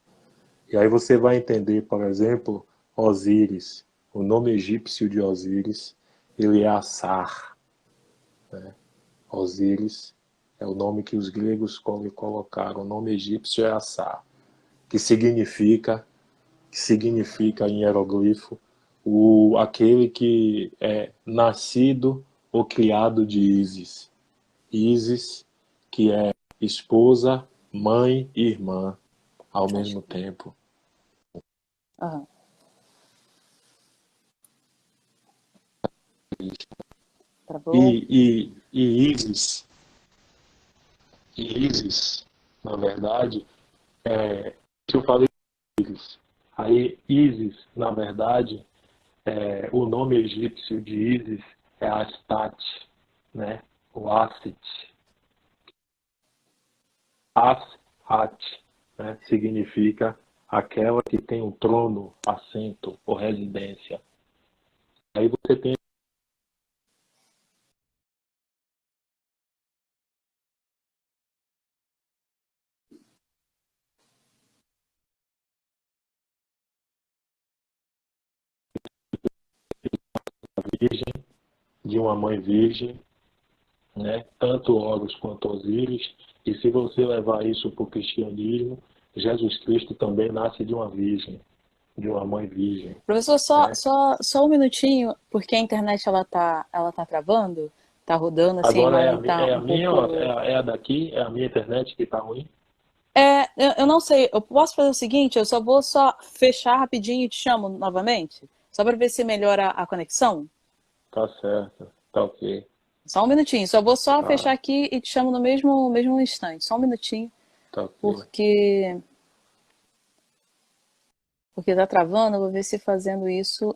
E aí você vai entender, por exemplo, Osíris. O nome egípcio de Osíris, ele é Assar. Né? Osíris é o nome que os gregos colocaram. O nome egípcio é Assar, que significa em hieroglifo aquele que é nascido ou criado de Ísis. Ísis, que é esposa, mãe e irmã ao Acho mesmo que. tempo. Aham. Travou? E Ísis, na verdade, que eu falei Ísis. Aí Ísis, na verdade, o nome egípcio de Ísis é Astat, né? O Asit. Asat, né? Significa aquela que tem um trono, assento ou residência. Aí você tem a Virgem, de uma mãe virgem, né? Tanto Horus quanto Osíris, e se você levar isso para o cristianismo, Jesus Cristo também nasce de uma virgem, de uma mãe virgem, Professor, né? só um minutinho, porque a internet ela tá travando, tá rodando, assim, a Agora imagem tá é um a minha, ó, pouco. é a daqui, é a minha internet que está ruim? Eu não sei, eu posso fazer o seguinte, eu só vou fechar rapidinho e te chamo novamente, só para ver se melhora a conexão. Tá certo, tá ok. Só um minutinho, só vou fechar Tá, aqui e te chamo no mesmo instante, só um minutinho, tá ok. porque porque tá travando, eu vou ver se fazendo isso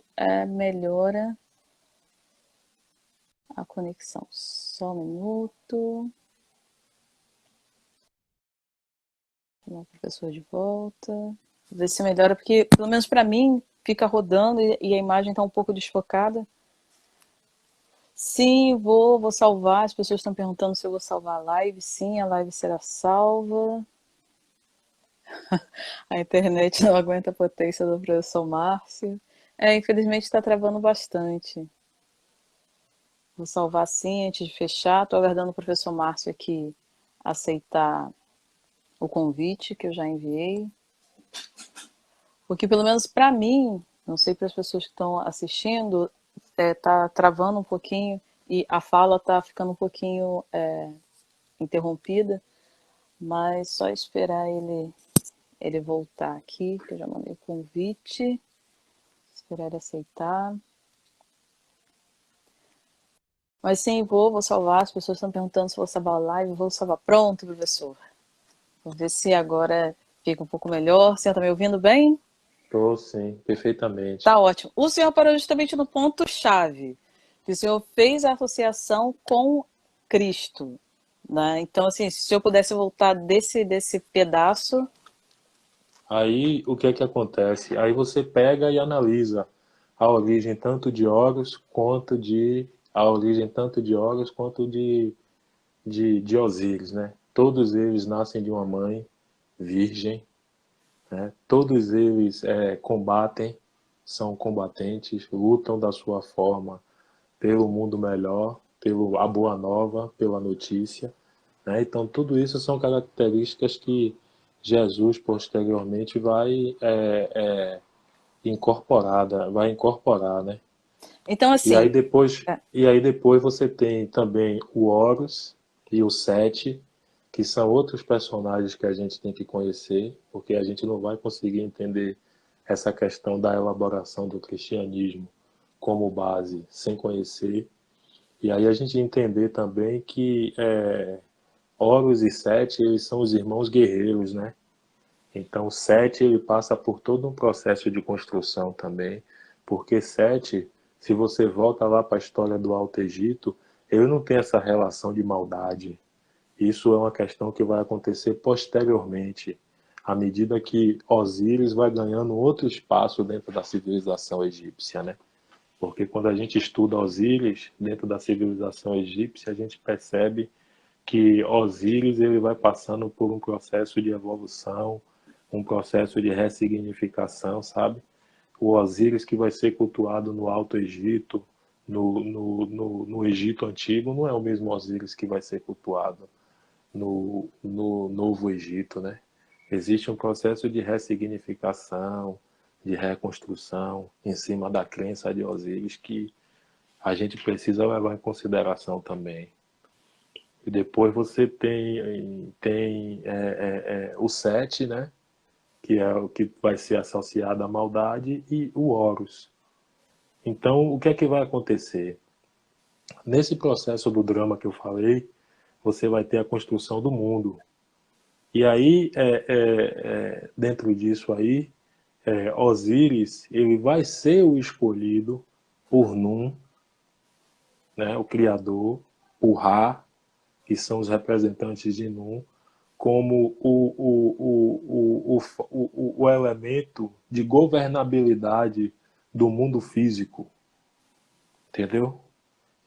melhora a conexão. Só um minuto. Chamar o professor de volta. Vou ver se melhora, porque pelo menos para mim fica rodando e a imagem está um pouco desfocada. Sim, vou salvar. As pessoas estão perguntando se eu vou salvar a live. Sim, a live será salva. A internet não aguenta a potência do professor Márcio. Infelizmente está travando bastante. Vou salvar sim antes de fechar. Estou aguardando o professor Márcio aqui aceitar o convite que eu já enviei. Porque pelo menos para mim, não sei para as pessoas que estão assistindo, tá travando um pouquinho e a fala tá ficando um pouquinho interrompida, mas só esperar ele voltar aqui, que eu já mandei o convite, esperar ele aceitar. Mas sim, vou salvar. As pessoas estão perguntando se vou salvar a live. Vou salvar. Pronto, professor. Vou ver se agora fica um pouco melhor. Você está me ouvindo bem? Tô sim, perfeitamente. Tá ótimo. O senhor parou justamente no ponto-chave. Que o senhor fez a associação com Cristo, né? Então, assim, se eu pudesse voltar desse pedaço. Aí o que é que acontece? Aí você pega e analisa a origem tanto de Horus quanto de a origem tanto de Horus quanto de Osíris, né? Todos eles nascem de uma mãe virgem, né? Todos eles combatem, são combatentes, lutam da sua forma pelo mundo melhor, pelo a boa nova, pela notícia, né? Então tudo isso são características que Jesus posteriormente vai incorporar, né? Então, E aí assim, depois, é, e aí depois você tem também o Horus e o Sete, que são outros personagens que a gente tem que conhecer, porque a gente não vai conseguir entender essa questão da elaboração do cristianismo como base sem conhecer. E aí a gente entender também que Horus e Sete, eles são os irmãos guerreiros, né? Então, Sete ele passa por todo um processo de construção também, porque Sete, se você volta lá para a história do Alto Egito, ele não tem essa relação de maldade. Isso é uma questão que vai acontecer posteriormente, à medida que Osíris vai ganhando outro espaço dentro da civilização egípcia, né? Porque quando a gente estuda Osíris dentro da civilização egípcia, a gente percebe que Osíris ele vai passando por um processo de evolução, um processo de ressignificação, sabe? O Osíris que vai ser cultuado no Alto Egito, no Egito Antigo, não é o mesmo Osíris que vai ser cultuado no Novo Egito, né? Existe um processo de ressignificação, de reconstrução em cima da crença de Osíris que a gente precisa levar em consideração também. E depois você tem o Sete, né? Que é o que vai ser associado à maldade, e o Horus. Então, o que é que vai acontecer? Nesse processo do drama que eu falei, você vai ter a construção do mundo. E aí, dentro disso aí, Osíris, ele vai ser o escolhido por Num, né, o criador, por Ra, que são os representantes de Num, como o elemento de governabilidade do mundo físico, entendeu?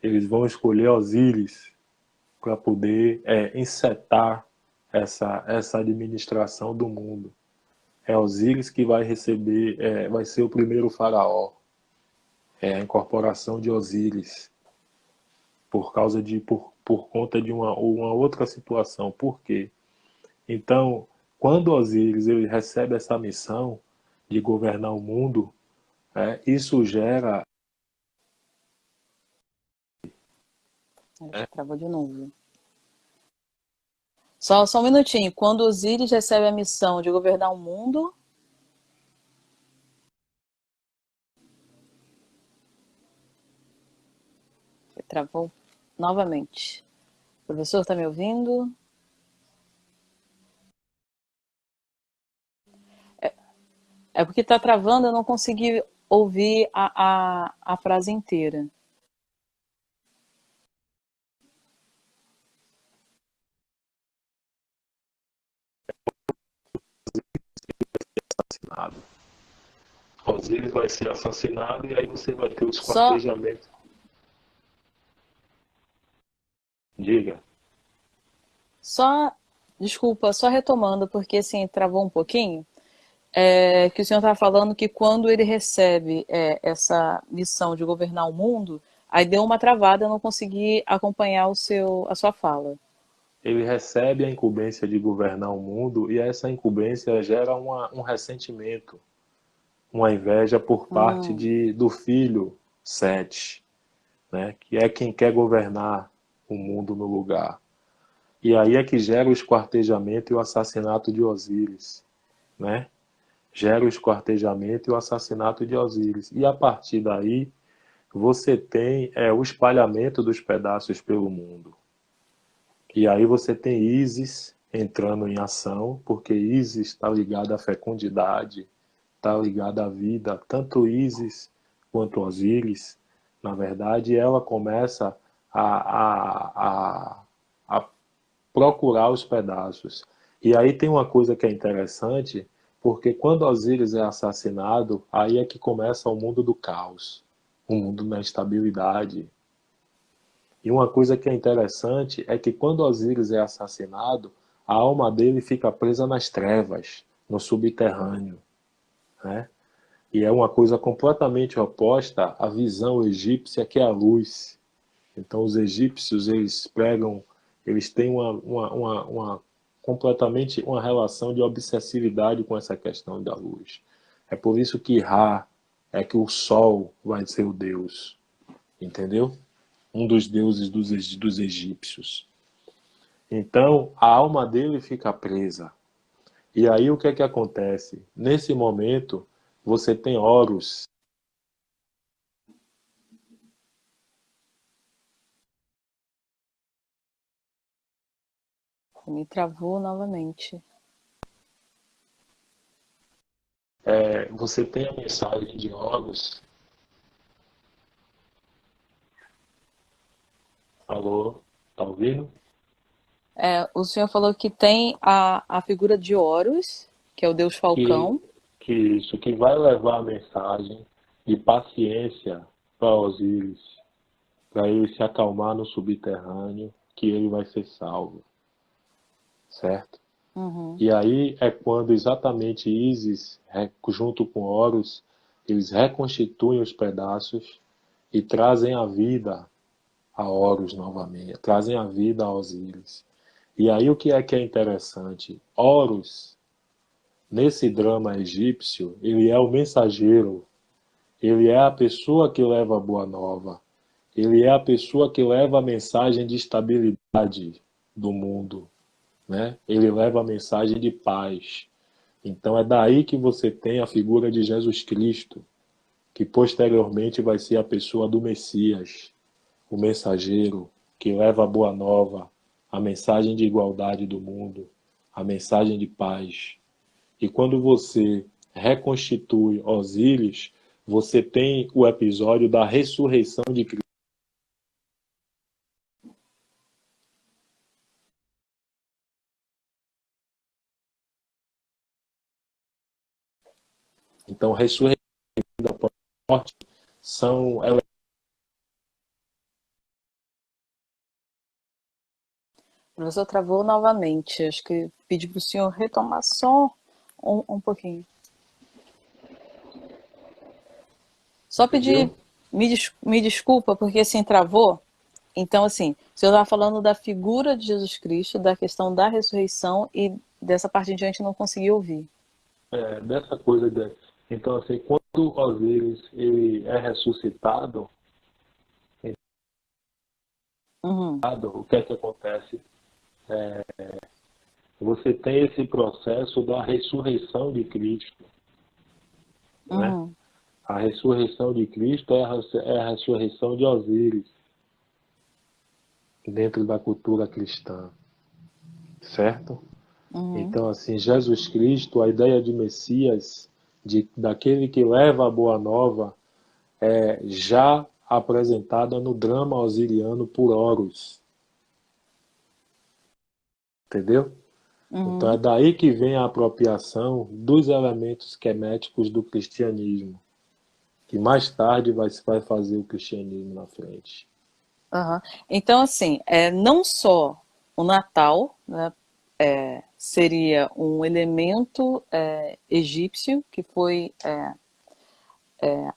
Eles vão escolher Osíris para poder encetar essa administração do mundo. É Osíris que vai receber, vai ser o primeiro faraó. É a incorporação de Osíris por conta de uma outra situação. Por quê? Então, quando Osíris ele recebe essa missão de governar o mundo, isso gera. acho que travou de novo. Só um minutinho. Quando Osíris recebe a missão de governar o mundo. Travou novamente. O professor está me ouvindo? É porque está travando, eu não consegui ouvir a frase inteira. Assassinado. Osíris vai ser assassinado e aí você vai ter os Só, quartejamentos. Diga. só, desculpa, só retomando, porque assim, travou um pouquinho. Que o senhor estava falando que quando ele recebe essa missão de governar o mundo, aí deu uma travada, eu não consegui acompanhar a sua fala. Ele recebe a incumbência de governar o mundo e essa incumbência gera um ressentimento, uma inveja por parte Hum, do filho Sete, né, que é quem quer governar o mundo no lugar. E aí é que gera o esquartejamento e o assassinato de Osíris, né? Gera o esquartejamento e o assassinato de Osíris. E a partir daí, você tem o espalhamento dos pedaços pelo mundo. E aí você tem Ísis entrando em ação, porque Ísis está ligada à fecundidade, está ligada à vida. Tanto Ísis quanto Osíris, na verdade, ela começa a procurar os pedaços. E aí tem uma coisa que é interessante, porque quando Osíris é assassinado, aí é que começa o mundo do caos, o mundo da instabilidade. E uma coisa que é interessante é que quando Osíris é assassinado, a alma dele fica presa nas trevas, no subterrâneo, né? E é uma coisa completamente oposta à visão egípcia, que é a luz. Então os egípcios, eles pregam, eles têm completamente uma relação de obsessividade com essa questão da luz. É por isso que Ra é que o sol vai ser o deus, entendeu? Um dos deuses dos egípcios. Então a alma dele fica presa. E aí o que é que acontece? Nesse momento você tem Horus. Me travou novamente. Você tem a mensagem de Horus. Alô, tá ouvindo? O senhor falou que tem a figura de Horus, que é o deus que, Falcão. que vai levar a mensagem de paciência para Osíris, para ele se acalmar no subterrâneo, que ele vai ser salvo, certo? Uhum. E aí é quando exatamente Ísis, junto com Horus, eles reconstituem os pedaços e trazem a vida a Horus novamente, trazem a vida a Osíris. E aí o que é interessante? Horus, nesse drama egípcio, ele é o mensageiro, ele é a pessoa que leva a boa nova, ele é a pessoa que leva a mensagem de estabilidade do mundo, né? Ele leva a mensagem de paz. Então é daí que você tem a figura de Jesus Cristo, que posteriormente vai ser a pessoa do Messias, o mensageiro que leva a boa nova, a mensagem de igualdade do mundo, a mensagem de paz. E quando você reconstitui Osíris, você tem o episódio da ressurreição de Cristo. Então, ressurreição da morte são O professor travou novamente. Acho que pedi para o senhor retomar só um pouquinho. Só pedir, entendeu? me desculpa, porque assim travou. Então, assim, o senhor estava falando da figura de Jesus Cristo, da questão da ressurreição, e dessa parte em diante eu não consegui ouvir. Dessa coisa de... Então, assim, quando Osíris ele é ressuscitado, Uhum, o que é que acontece? Você tem esse processo da ressurreição de Cristo, né? uhum, A ressurreição de Cristo é a ressurreição de Osíris dentro da cultura cristã, certo? uhum. Então, assim, Jesus Cristo, a ideia de Messias, daquele que leva a boa nova, é já apresentada no drama osiriano por Horus, entendeu? Então é Uhum. daí que vem a apropriação dos elementos queméticos do cristianismo, que mais tarde vai fazer o cristianismo na frente. Aham. Então, assim, não só o Natal, né, seria um elemento egípcio que foi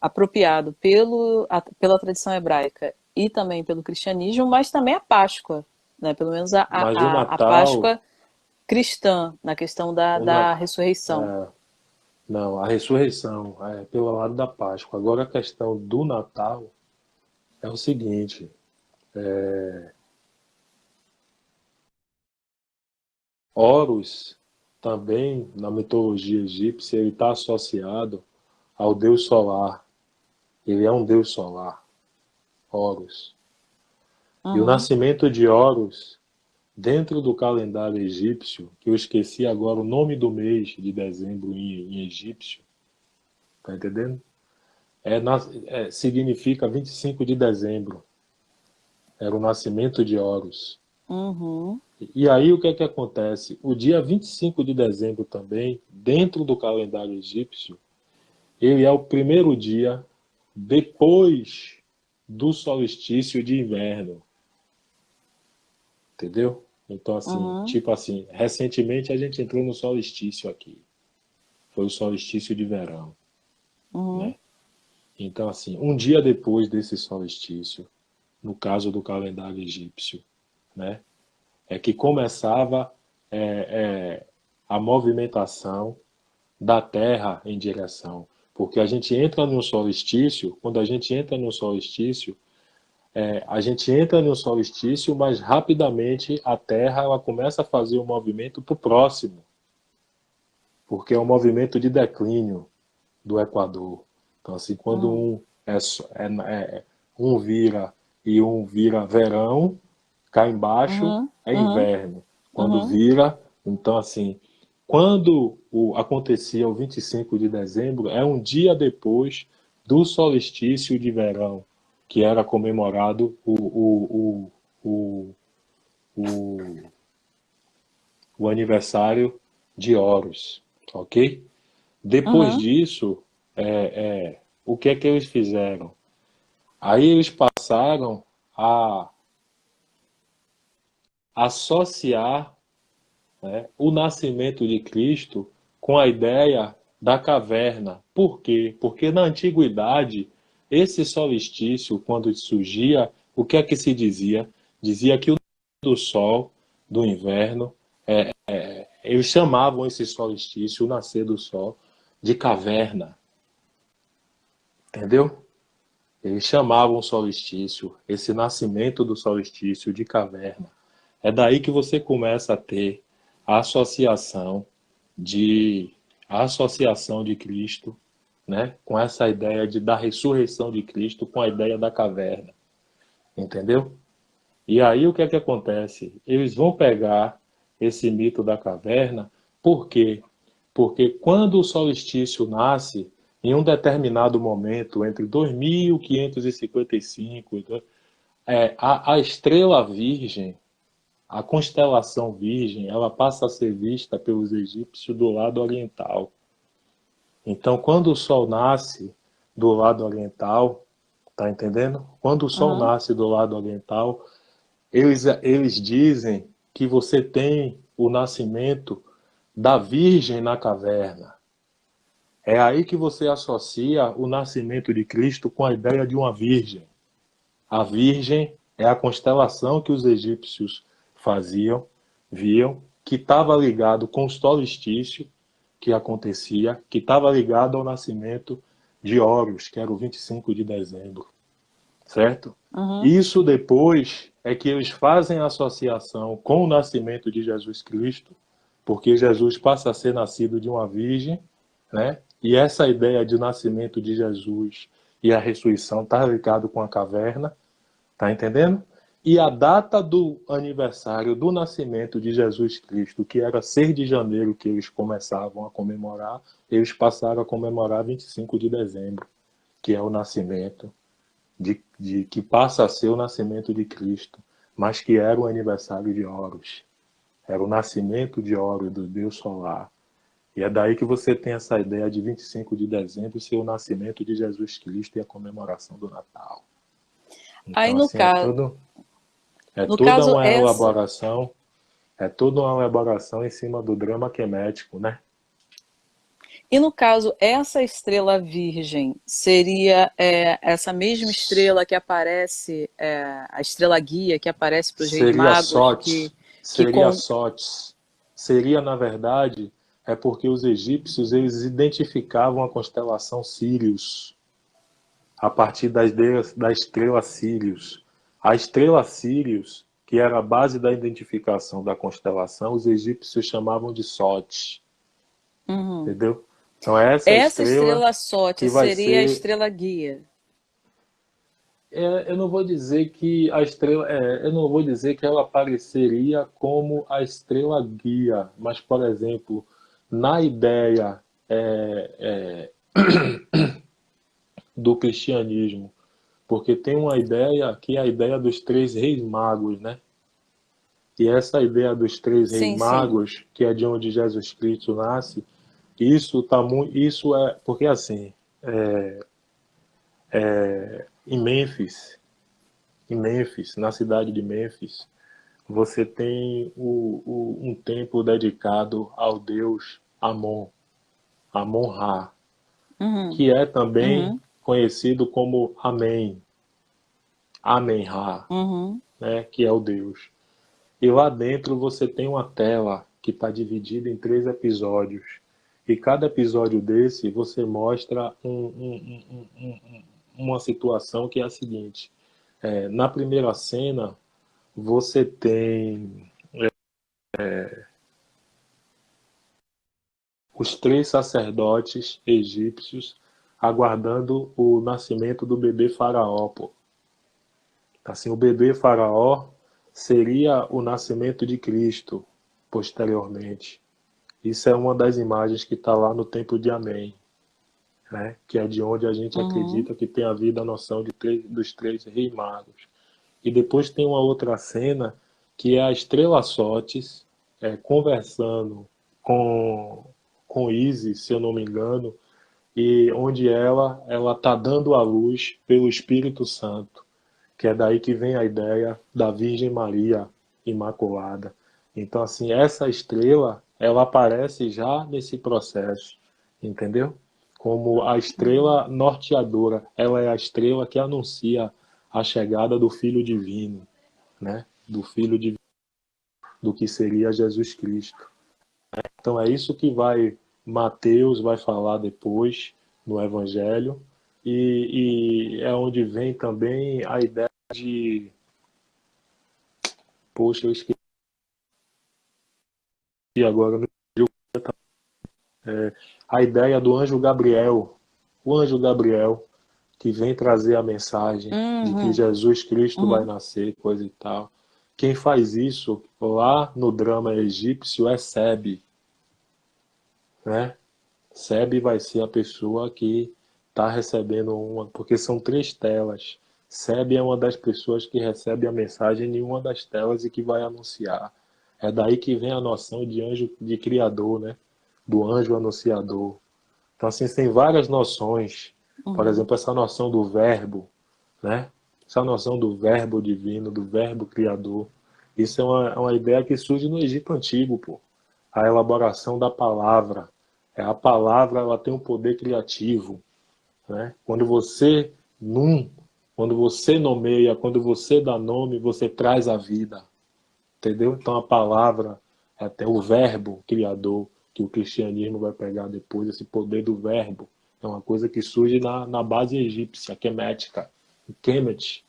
apropriado pela tradição hebraica e também pelo cristianismo, mas também a Páscoa, né, pelo menos Mas o a Natal, Páscoa cristã, na questão o da Nat... ressurreição. é, não, a ressurreição é pelo lado da Páscoa. Agora a questão do Natal é o seguinte: Horus também na mitologia egípcia ele está associado ao deus solar. Ele é um deus solar, Horus. E o Uhum. nascimento de Horus dentro do calendário egípcio, que eu esqueci agora o nome do mês de dezembro em egípcio, tá entendendo? Significa 25 de dezembro. Era o nascimento de Horus. Uhum. E aí o que é que acontece? O dia 25 de dezembro também, dentro do calendário egípcio, ele é o primeiro dia depois do solstício de inverno, entendeu? Então, assim, Uhum. tipo assim, recentemente a gente entrou no solstício aqui. Foi o solstício de verão, Uhum. né? Então, assim, um dia depois desse solstício, no caso do calendário egípcio, né, é que começava é, a movimentação da Terra em direção. Porque a gente entra no solstício, quando a gente entra no solstício, a gente entra no solstício, mas rapidamente a Terra ela começa a fazer o movimento para o próximo, porque é um movimento de declínio do Equador. Então, assim, quando Uhum. um vira e um vira verão, cá embaixo Uhum. é Uhum. inverno. Quando Uhum. vira, então assim, quando acontecia o 25 de dezembro, é um dia depois do solstício de verão, que era comemorado o, o, o aniversário de Horus, ok? Depois Uhum. disso, o que é que eles fizeram? Aí eles passaram a associar, né, o nascimento de Cristo com a ideia da caverna. Por quê? Porque na antiguidade, esse solstício, quando surgia, o que é que se dizia? Dizia que o do sol, do inverno, eles chamavam esse solstício, o nascer do sol, de caverna, entendeu? Eles chamavam o solstício, esse nascimento do solstício, de caverna. É daí que você começa a ter a associação de a associação de Cristo, né, com essa ideia da ressurreição de Cristo, com a ideia da caverna, entendeu? E aí o que é que acontece? Eles vão pegar esse mito da caverna, por quê? Porque quando o solstício nasce, em um determinado momento, entre 2555, a estrela virgem, a constelação virgem, ela passa a ser vista pelos egípcios do lado oriental. Então, quando o sol nasce do lado oriental, tá entendendo? Quando o sol Uhum. nasce do lado oriental, eles dizem que você tem o nascimento da Virgem na caverna. É aí que você associa o nascimento de Cristo com a ideia de uma virgem. A virgem é a constelação que os egípcios faziam, viam, que estava ligado com o solstício que acontecia, que estava ligado ao nascimento de Horus, que era o 25 de dezembro, certo? Uhum. Isso depois é que eles fazem a associação com o nascimento de Jesus Cristo, porque Jesus passa a ser nascido de uma virgem, né? E essa ideia de nascimento de Jesus e a ressurreição está ligado com a caverna, tá entendendo? E a data do aniversário do nascimento de Jesus Cristo, que era 6 de janeiro que eles começavam a comemorar, eles passaram a comemorar 25 de dezembro, que é o nascimento que passa a ser o nascimento de Cristo, mas que era o aniversário de Horus. Era o nascimento de Horus, do Deus solar. E é daí que você tem essa ideia de 25 de dezembro ser o nascimento de Jesus Cristo e a comemoração do Natal. Aí Então, assim, é no toda caso uma essa elaboração, é toda uma elaboração em cima do drama quemético, né? E no caso, essa estrela virgem seria essa mesma estrela que aparece, a estrela guia que aparece para os reis Seria magos, Sotes, que seria com... Sotes. Seria, na verdade, é porque os egípcios eles identificavam a constelação Sírius a partir da estrela Sírius. A estrela Sírius, que era a base da identificação da constelação, os egípcios chamavam de Sotes, Uhum. entendeu? Então é essa Essa estrela estrela Sótia que vai seria a ser. estrela guia. Eu não vou dizer que a estrela, eu não vou dizer que ela apareceria como a estrela guia, mas, por exemplo, na ideia é, do cristianismo, Porque tem uma ideia que é a ideia dos três reis magos, né? E essa ideia dos três reis Sim, sim. magos, que é de onde Jesus Cristo nasce, isso tá muito, isso é porque assim, em Mênfis, na cidade de Mênfis, você tem um templo dedicado ao deus Amon, Amon-Ra, Uhum, que é também uhum, conhecido como Amém, Amenra, uhum. né, que é o Deus. E lá dentro você tem uma tela que está dividida em 3 episódios. E cada episódio desse você mostra uma situação que é a seguinte. Na primeira cena, você tem os 3 sacerdotes egípcios aguardando o nascimento do bebê faraó. Pô. Assim, o bebê faraó seria o nascimento de Cristo posteriormente. Isso é uma das imagens que está lá no templo de Amém, né? Que é de onde a gente Uhum. acredita que tem havido a noção dos três reis magos. E depois tem uma outra cena que é a Estrela Sotes conversando com, com Isis, se eu não me engano, e onde ela está dando a luz pelo Espírito Santo, que é daí que vem a ideia da Virgem Maria Imaculada. Então, assim, essa estrela, ela aparece já nesse processo, entendeu? Como a Uhum. estrela norteadora, ela é a estrela que anuncia a chegada do Filho Divino, né? Do Filho Divino, do que seria Jesus Cristo. Então é isso que Mateus vai falar depois no Evangelho e é onde vem também a ideia de, poxa, eu esqueci agora, a ideia do anjo Gabriel, o anjo Gabriel que vem trazer a mensagem de que Uhum. Jesus Cristo vai Uhum. nascer, coisa e tal. Quem faz isso lá no drama egípcio é Sebe, né? Sebe vai ser a pessoa que está recebendo uma, porque são 3 telas. Sebe é uma das pessoas que recebe a mensagem em uma das telas e que vai anunciar. É daí que vem a noção de anjo, de criador, né? Do anjo anunciador. Então, assim, tem várias noções. Por Uhum. exemplo, essa noção do verbo, né? Essa noção do verbo divino, do verbo criador. Isso é uma ideia que surge no Egito Antigo, pô. A elaboração da palavra. A palavra, ela tem um poder criativo, né? Num, quando você nomeia, quando você dá nome, você traz a vida. Entendeu? Então a palavra, até o verbo criador, que o cristianismo vai pegar depois, esse poder do verbo, é uma coisa que surge na base egípcia, quemética, Kemet.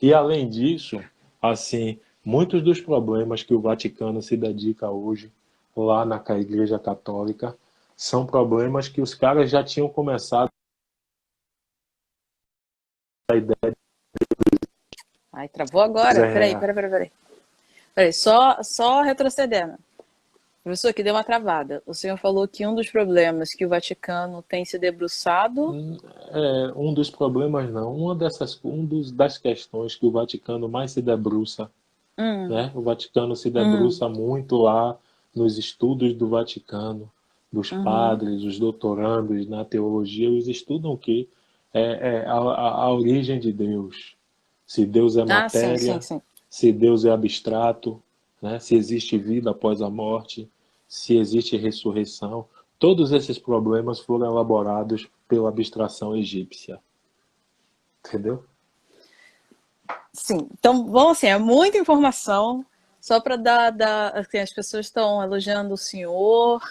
E além disso, assim, muitos dos problemas que o Vaticano se dedica hoje, lá na Igreja Católica, são problemas que os caras já tinham começado a ideia Ai, travou de agora. Peraí, Zé. peraí, peraí, peraí. Peraí, só retrocedendo. Professor, aqui deu uma travada. O senhor falou que um dos problemas que o Vaticano tem se debruçado. Um dos problemas não, das questões que o Vaticano mais se debruça, Hum, né? O Vaticano se hum, debruça muito lá nos estudos do Vaticano, dos uhum. padres, os doutorandos na teologia, eles estudam o quê? A origem de Deus. Se Deus é Ah, sim, sim, matéria, sim. se Deus é abstrato, né? Se existe vida após a morte, se existe ressurreição. Todos esses problemas foram elaborados pela abstração egípcia, entendeu? Sim. Então, bom, assim, é muita informação. Só para dar, assim, as pessoas estão elogiando o senhor,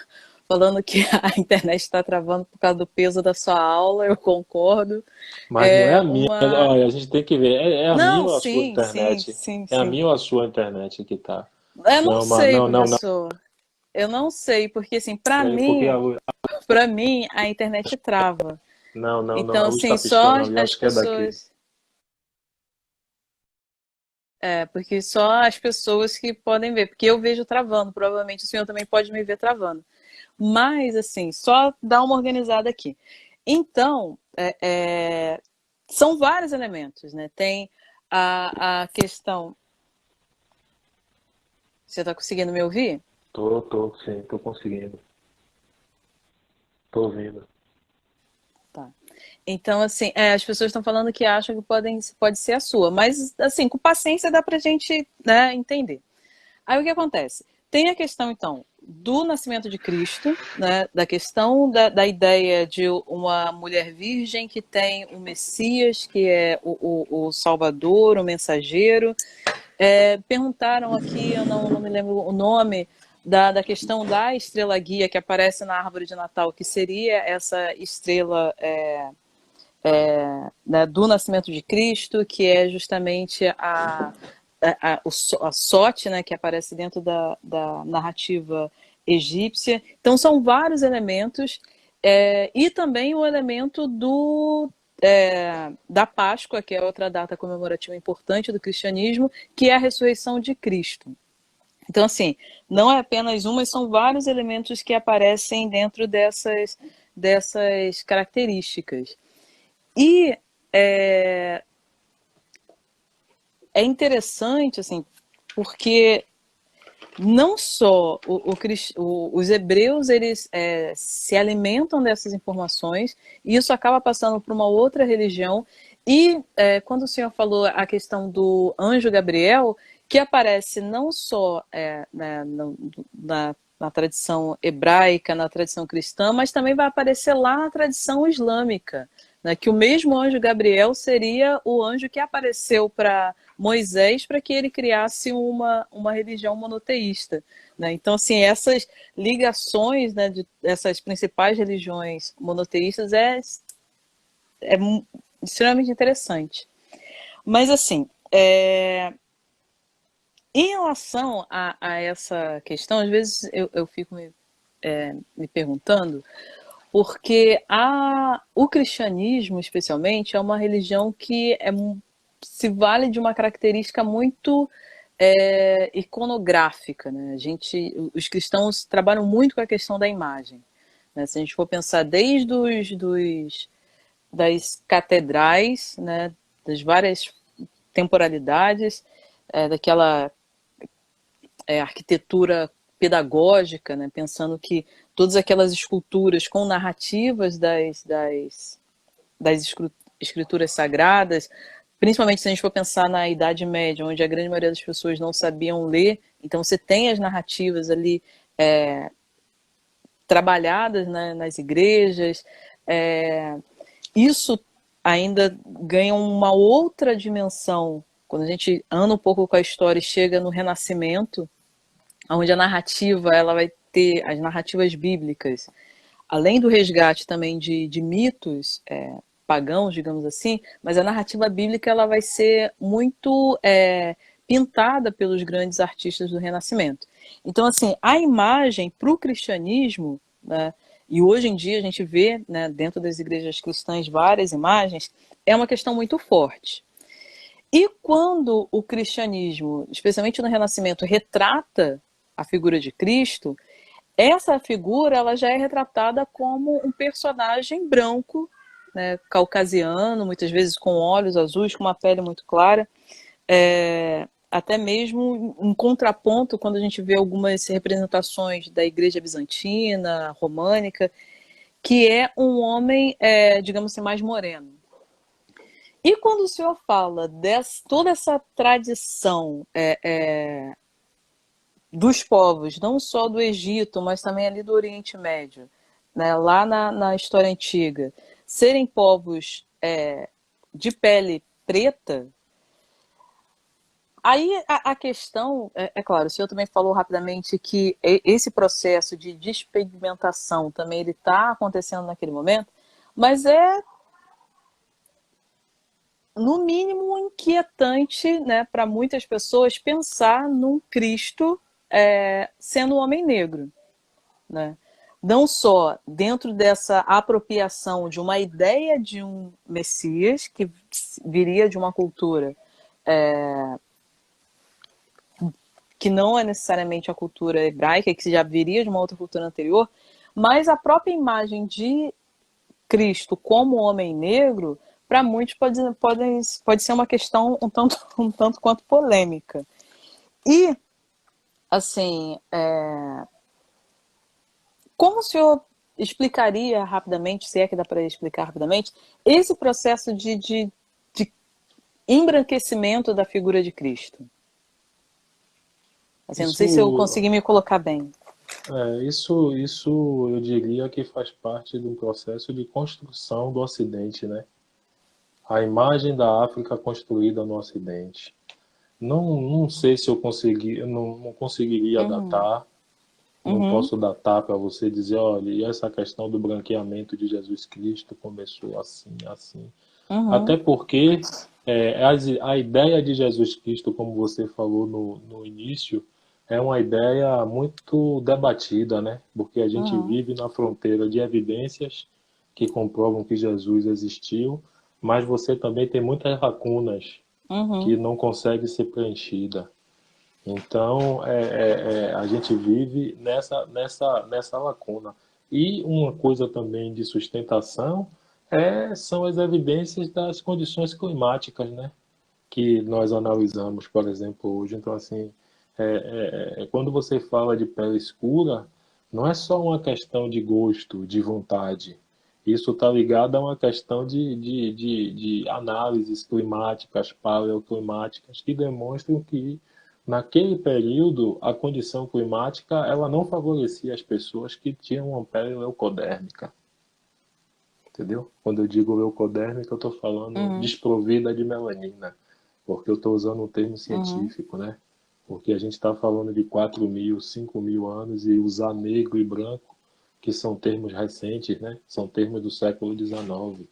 falando que a internet está travando por causa do peso da sua aula, eu concordo. Mas não é É a minha. uma. Olha, a gente tem que ver. É a minha Não, ou a sua sim, sim, internet? sim, É a sim. minha ou a sua internet que tá? Eu não Não, mas sei, não, não, não. professor. Eu não sei, porque assim, Porque a luz. para mim a internet trava. Não, não, não. Então, A luz está assim, só piscando ali. as Acho que é daqui. pessoas. É, porque só as pessoas que podem ver, porque eu vejo travando, provavelmente o senhor também pode me ver travando. Mas, assim, só dar uma organizada aqui. Então, são vários elementos, né? Tem a questão... Você está conseguindo me ouvir? Sim, tô conseguindo. Tô ouvindo. Tá. Então, assim, as pessoas estão falando que acham que pode ser a sua, mas, assim, com paciência dá pra gente, né, entender. Aí o que acontece? Tem a questão, então, do nascimento de Cristo, né, da questão da ideia de uma mulher virgem que tem o Messias, que é o Salvador, o mensageiro. Perguntaram aqui, eu não me lembro o nome, da questão da estrela guia que aparece na árvore de Natal, que seria essa estrela né, do nascimento de Cristo, que é justamente a sorte, né, que aparece dentro da narrativa egípcia. Então, são vários elementos, e também o elemento da Páscoa, que é outra data comemorativa importante do cristianismo, que é a ressurreição de Cristo. Então, assim, não é apenas uma, são vários elementos que aparecem dentro dessas características. E é interessante, assim, porque não só os hebreus eles se alimentam dessas informações, e isso acaba passando para uma outra religião. E quando o senhor falou a questão do anjo Gabriel, que aparece não só né, na tradição hebraica, na tradição cristã, mas também vai aparecer lá na tradição islâmica, né, que o mesmo anjo Gabriel seria o anjo que apareceu para Moisés para que ele criasse uma religião monoteísta. Né? Então, assim, essas ligações, né, dessas principais religiões monoteístas é extremamente interessante. Mas, assim, em relação a essa questão, às vezes eu fico me perguntando, porque o cristianismo, especialmente, é uma religião que se vale de uma característica muito iconográfica. Né? Os cristãos trabalham muito com a questão da imagem. Né? Se a gente for pensar desde das catedrais, né? Das várias temporalidades, daquela arquitetura pedagógica, né? Pensando que todas aquelas esculturas com narrativas das escrituras sagradas, principalmente se a gente for pensar na Idade Média, onde a grande maioria das pessoas não sabiam ler, então você tem as narrativas ali trabalhadas, né, nas igrejas. Isso ainda ganha uma outra dimensão quando a gente anda um pouco com a história e chega no Renascimento, onde a narrativa ela vai ter as narrativas bíblicas, além do resgate também de mitos pagãos, digamos assim, mas a narrativa bíblica ela vai ser muito pintada pelos grandes artistas do Renascimento. Então, assim, a imagem para o cristianismo, né, e hoje em dia a gente vê, né, dentro das igrejas cristãs várias imagens, é uma questão muito forte. E quando o cristianismo, especialmente no Renascimento, retrata a figura de Cristo, essa figura ela já é retratada como um personagem branco, né, caucasiano, muitas vezes com olhos azuis, com uma pele muito clara, até mesmo em contraponto quando a gente vê algumas representações da igreja bizantina, românica, que é um homem, digamos assim, mais moreno. E quando o senhor fala toda essa tradição dos povos, não só do Egito, mas também ali do Oriente Médio, né, lá na história antiga, serem povos de pele preta, aí a questão, claro, o senhor também falou rapidamente que esse processo de despigmentação também ele está acontecendo naquele momento, mas no mínimo inquietante, né, para muitas pessoas pensar num Cristo sendo um homem negro, né? Não só dentro dessa apropriação de uma ideia de um Messias que viria de uma cultura que não é necessariamente a cultura hebraica, que já viria de uma outra cultura anterior, mas a própria imagem de Cristo como homem negro para muitos pode ser uma questão um tanto quanto polêmica. E, assim, como o senhor explicaria rapidamente, se é que dá para explicar rapidamente, esse processo de embranquecimento da figura de Cristo? Assim, não sei se eu consegui me colocar bem. Isso eu diria que faz parte de um processo de construção do Ocidente, né? A imagem da África construída no Ocidente. Não sei se eu não conseguiria datar, não posso datar para você dizer, olha, e essa questão do branqueamento de Jesus Cristo começou assim, assim. Até porque a ideia de Jesus Cristo, como você falou no início, é uma ideia muito debatida, né? Porque a gente vive na fronteira de evidências que comprovam que Jesus existiu, mas você também tem muitas lacunas que não conseguem ser preenchidas. Então, a gente vive nessa lacuna. E uma coisa também de sustentação são as evidências das condições climáticas, né? Que nós analisamos, por exemplo, hoje. Então, assim, quando você fala de pele escura, não é só uma questão de gosto, de vontade. Isso está ligado a uma questão de análises climáticas, paleoclimáticas, que demonstram que, naquele período, a condição climática ela não favorecia as pessoas que tinham uma pele leucodérmica. Entendeu? Quando eu digo leucodérmica, eu estou falando desprovida de melanina, porque eu estou usando um termo científico, né? Porque a gente está falando de 4.000, 5.000 anos e usar negro e branco, que são termos recentes, né? São termos do século XIX.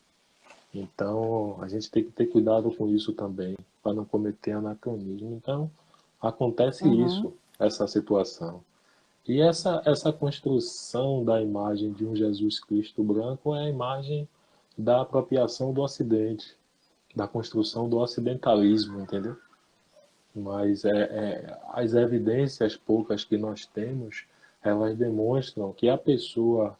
Então, a gente tem que ter cuidado com isso também, para não cometer anacronismo. Então, acontece isso, essa situação. E essa construção da imagem de um Jesus Cristo branco é a imagem da apropriação do Ocidente, da construção do ocidentalismo, entendeu? Mas as evidências poucas que nós temos, elas demonstram que a pessoa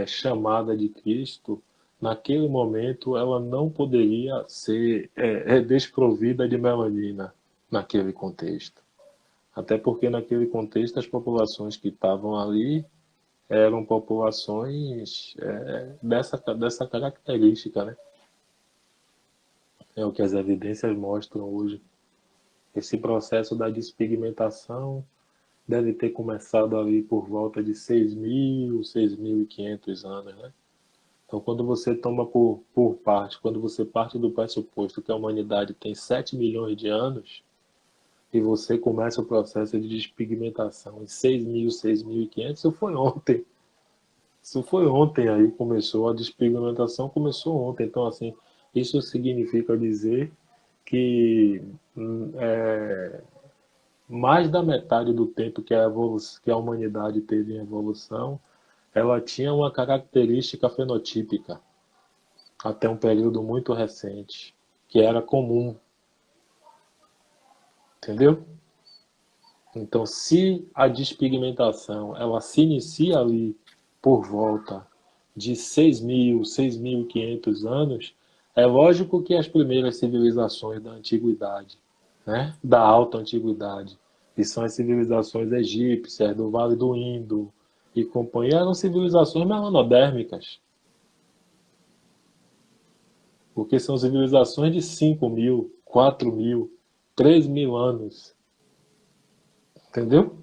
chamada de Cristo, naquele momento, ela não poderia ser desprovida de melanina naquele contexto. Até porque naquele contexto as populações que estavam ali eram populações dessa característica, né? É o que as evidências mostram hoje. Esse processo da despigmentação deve ter começado ali por volta de 6.000, 6.500 anos, né? Então, quando você toma por parte, quando você parte do pressuposto que a humanidade tem 7 milhões de anos, e você começa o processo de despigmentação em 6.000, 6.500, isso foi ontem. Isso foi ontem aí, começou, a despigmentação começou ontem. Então, assim, isso significa dizer que mais da metade do tempo que a humanidade teve em evolução, ela tinha uma característica fenotípica, até um período muito recente, que era comum. Entendeu? Então, se a despigmentação ela se inicia ali por volta de 6.000, 6.500 anos, é lógico que as primeiras civilizações da antiguidade, né, da alta antiguidade, que são as civilizações egípcias, do Vale do Indo e companhia, eram civilizações melanodérmicas, porque são civilizações de 5.000, 4.000, 3.000 anos. Entendeu?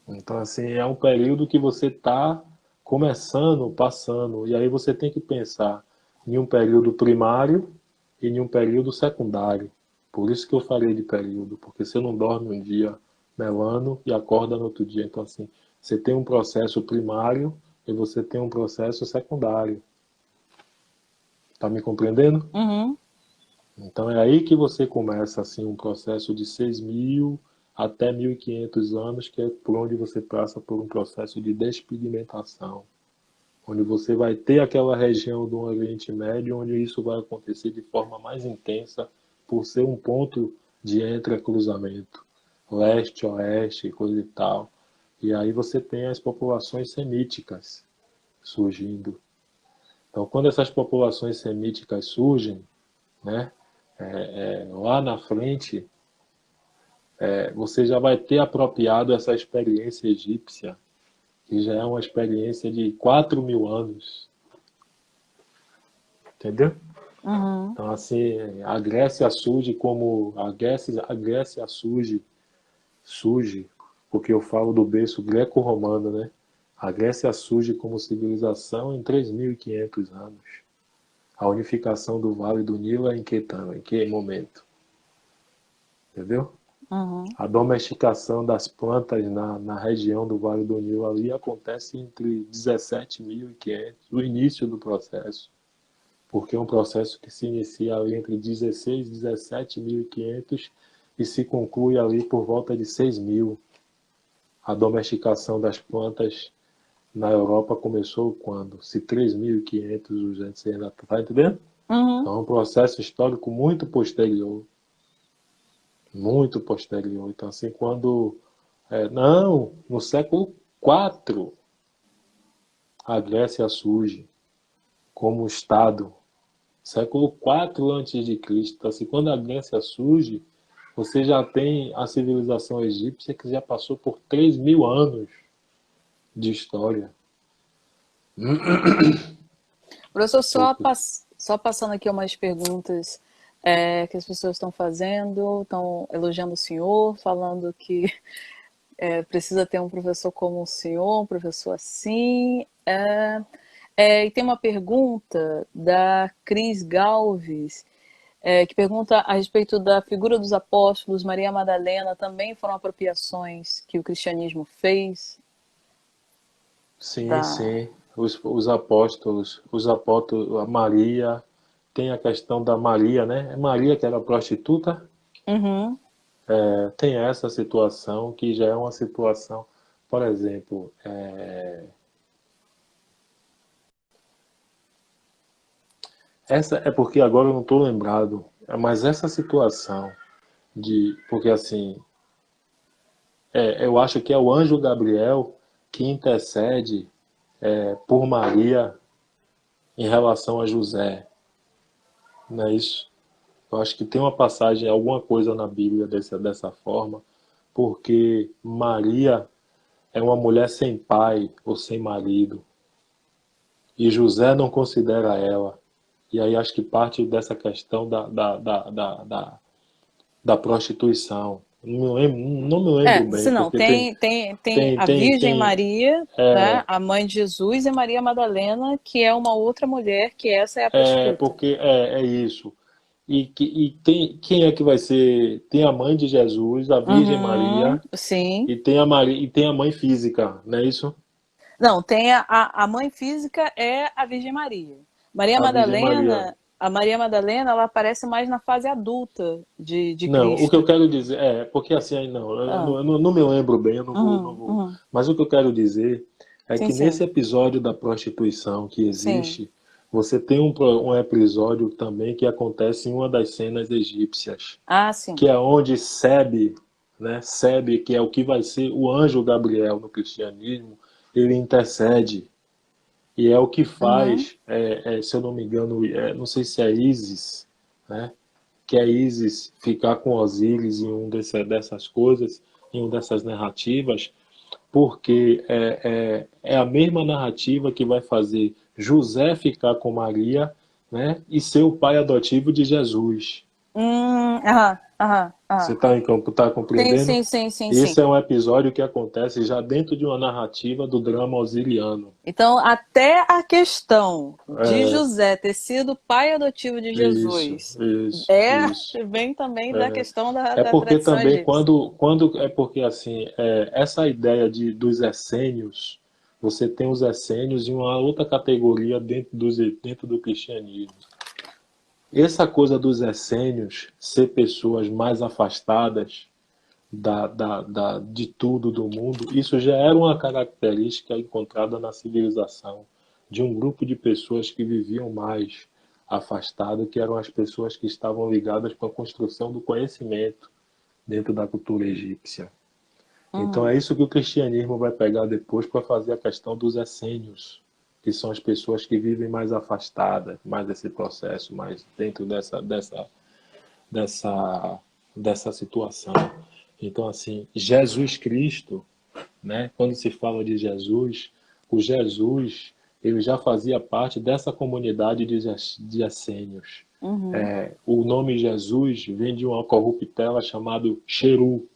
Então, assim, é um período que você está começando, passando, e aí você tem que pensar em um período primário e em um período secundário. Por isso que eu falei de período, porque você não dorme um dia melano e acorda no outro dia. Então, assim, você tem um processo primário e você tem um processo secundário. Tá me compreendendo? Então é aí que você começa assim um processo de 6.000 até 1.500 anos, que é por onde você passa por um processo de despigmentação, onde você vai ter aquela região do Oriente Médio, onde isso vai acontecer de forma mais intensa, por ser um ponto de entrecruzamento, leste, oeste, coisa e tal. E aí você tem as populações semíticas surgindo. Então, quando essas populações semíticas surgem, né, lá na frente, você já vai ter apropriado essa experiência egípcia, que já é uma experiência de 4.000 anos, entendeu? Uhum. Então, assim, a Grécia surge como... A Grécia surge, porque eu falo do berço greco-romano, né? A Grécia surge como civilização em 3.500 anos. A unificação do Vale do Nilo é em que momento? Entendeu? Uhum. A domesticação das plantas na região do Vale do Nilo ali acontece entre 17.500, o início do processo, porque é um processo que se inicia ali entre 16 e 17.500 e se conclui ali por volta de 6.000. A domesticação das plantas na Europa começou quando? Se 3.500, você ainda está entendendo? Uhum. Então é um processo histórico muito posterior. Muito posterior. Então, assim, quando... não, no século IV, a Grécia surge como Estado. Século IV antes de Cristo. Então, assim, quando a Grécia surge, você já tem a civilização egípcia que já passou por 3.000 anos de história. Professor, Porque, só passando aqui umas perguntas que as pessoas estão fazendo, estão elogiando o senhor, falando que precisa ter um professor como o senhor, um professor assim. E tem uma pergunta da Cris Galves, que pergunta a respeito da figura dos apóstolos, Maria Madalena, também foram apropriações que o cristianismo fez? sim, Da... sim. A Maria, tem a questão da Maria, né? É Maria que era prostituta, Uhum. tem essa situação que já é uma situação, por exemplo, essa é porque agora eu não estou lembrado, mas essa situação porque assim, eu acho que é o anjo Gabriel que intercede por Maria em relação a José, não é isso? Eu acho que tem uma passagem, alguma coisa na Bíblia dessa forma, porque Maria é uma mulher sem pai ou sem marido, e José não considera ela. E aí acho que parte dessa questão da prostituição. Não me lembro bem, Se não, porque tem, tem tem, a tem, Virgem tem, Maria, né, a mãe de Jesus, e Maria Madalena, que é uma outra mulher, que essa é a prostituta. porque é isso. E tem, quem é que vai ser? Tem a mãe de Jesus, a Virgem Uhum, Maria, sim. e tem a Maria, e tem a mãe física, não é isso? Não, tem a mãe física é a Virgem Maria. Maria A Virgem Maria. Madalena, a Maria Madalena, ela aparece mais na fase adulta de Não, o que eu Cristo. quero dizer porque assim, aí não, Ah, eu não me lembro bem, eu não uhum, vou. uhum. Mas o que eu quero dizer é Sim, que nesse sim, episódio da prostituição que sim. existe, você tem um episódio também que acontece em uma das cenas egípcias, Ah, sim. que é onde Sebe, né, Sebe, que é o que vai ser o anjo Gabriel no cristianismo, ele intercede. E é o que Uhum. faz, se eu não me engano, não sei se é Isis, né? Que é Isis ficar com Osíris em dessas coisas, em uma dessas narrativas, porque é a mesma narrativa que vai fazer José ficar com Maria, né? E ser o pai adotivo de Jesus. Aham, aham, Você aham. está Sim, compreendendo? sim, sim, sim, sim. Esse é um episódio que acontece já dentro de uma narrativa do drama osiriano. Então, até a questão de É, José ter sido pai adotivo de isso, Jesus isso, é isso. vem também da questão É da porque tradição também egípcia. é porque assim, essa ideia dos essênios, você tem os essênios e uma outra categoria dentro do cristianismo. Essa coisa dos essênios ser pessoas mais afastadas de tudo do mundo, isso já era uma característica encontrada na civilização de um grupo de pessoas que viviam mais afastado, que eram as pessoas que estavam ligadas com a construção do conhecimento dentro da cultura egípcia. Então Uhum. é isso que o cristianismo vai pegar depois para fazer a questão dos essênios. que são as pessoas que vivem mais afastadas, mais desse processo, mais dentro dessa, dessa situação. Então, assim, Jesus Cristo, né? Quando se fala de Jesus, o Jesus, ele já fazia parte dessa comunidade de essênios. Uhum. O nome Jesus vem de uma corruptela chamado Xeru,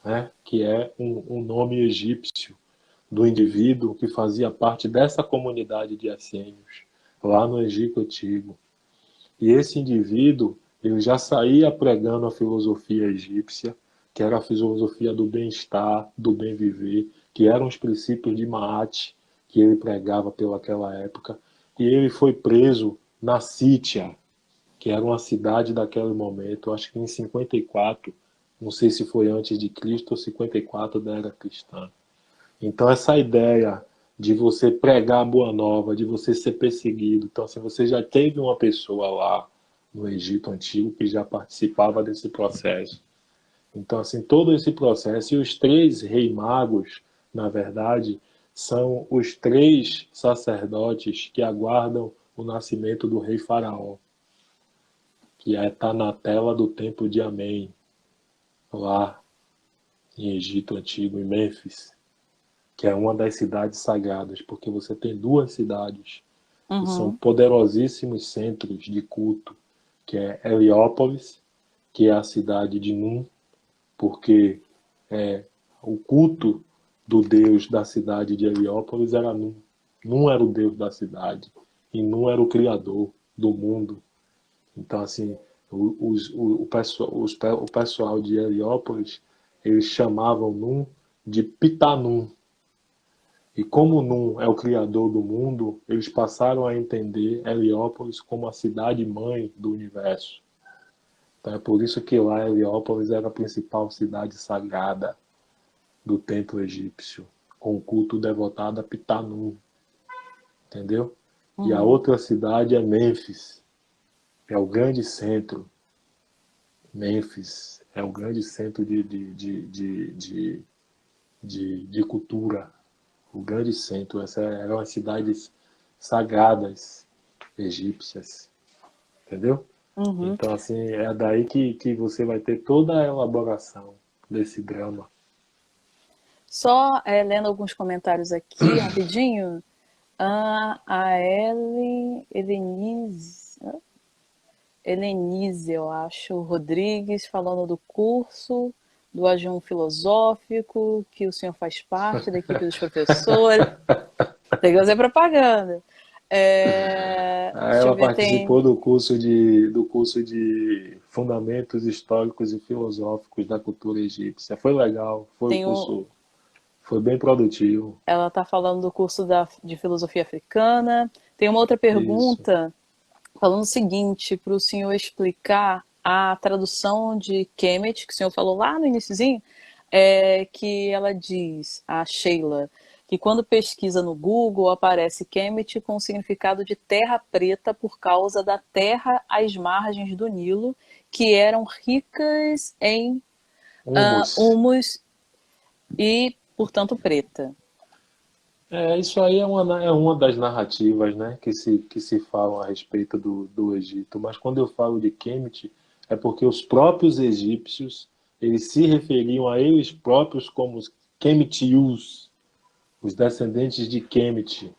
né? Que é um nome egípcio do indivíduo que fazia parte dessa comunidade de essênios, lá no Egito Antigo. E esse indivíduo, ele já saía pregando a filosofia egípcia, que era a filosofia do bem-estar, do bem viver, que eram os princípios de Maat, que ele pregava pelaquela época. E ele foi preso na Sítia, que era uma cidade daquele momento, acho que em 54, não sei se foi antes de Cristo ou 54 da era cristã. Então essa ideia de você pregar a boa nova, de você ser perseguido, então assim, você já teve uma pessoa lá no Egito Antigo que já participava desse processo. Então assim, todo esse processo, e os três reis magos, na verdade, são os três sacerdotes que aguardam o nascimento do rei Faraó, que está na tela do templo de Amém, lá em Egito Antigo, em Mênfis, que é uma das cidades sagradas, porque você tem duas cidades que são Uhum. poderosíssimos centros de culto, que é Heliópolis, que é a cidade de Num, porque o culto do deus da cidade de Heliópolis era Num. Num era o deus da cidade, e Num era o criador do mundo. Então, assim, o pessoal de Heliópolis, eles chamavam Num de Pitanum. E como Num é o criador do mundo, eles passaram a entender Heliópolis como a cidade-mãe do universo. Então é por isso que lá Heliópolis era a principal cidade sagrada do templo egípcio, com o culto devotado a Pitanum, entendeu? E a Uhum. outra cidade é Mênfis, é o grande centro. Mênfis é o grande centro de cultura, o grande centro. Essas eram as cidades sagradas egípcias, entendeu? Uhum. Então, assim, é daí que você vai ter toda a elaboração desse drama. Só lendo alguns comentários aqui, rapidinho. A Helenise, eu acho, Rodrigues, falando do curso, do A1 Filosófico, que o senhor faz parte da equipe dos professores. Tem que fazer propaganda. Deixa eu Ela ver, tem. participou do curso de Fundamentos Históricos e Filosóficos da Cultura Egípcia. Foi legal, foi o Tem um, curso, foi bem produtivo. ela está falando do curso de filosofia africana. Tem uma outra Isso, pergunta falando o seguinte, para o senhor explicar a tradução de Kemet, que o senhor falou lá no iniciozinho, que ela diz, a Sheila, que quando pesquisa no Google aparece Kemet com o significado de terra preta por causa da terra às margens do Nilo, que eram ricas em humus. humus e, portanto, preta. Isso aí é uma das narrativas, né, que se falam a respeito do Egito. Mas quando eu falo de Kemet, é porque os próprios egípcios, eles se referiam a eles próprios como os Kemetius, os descendentes de Kemet,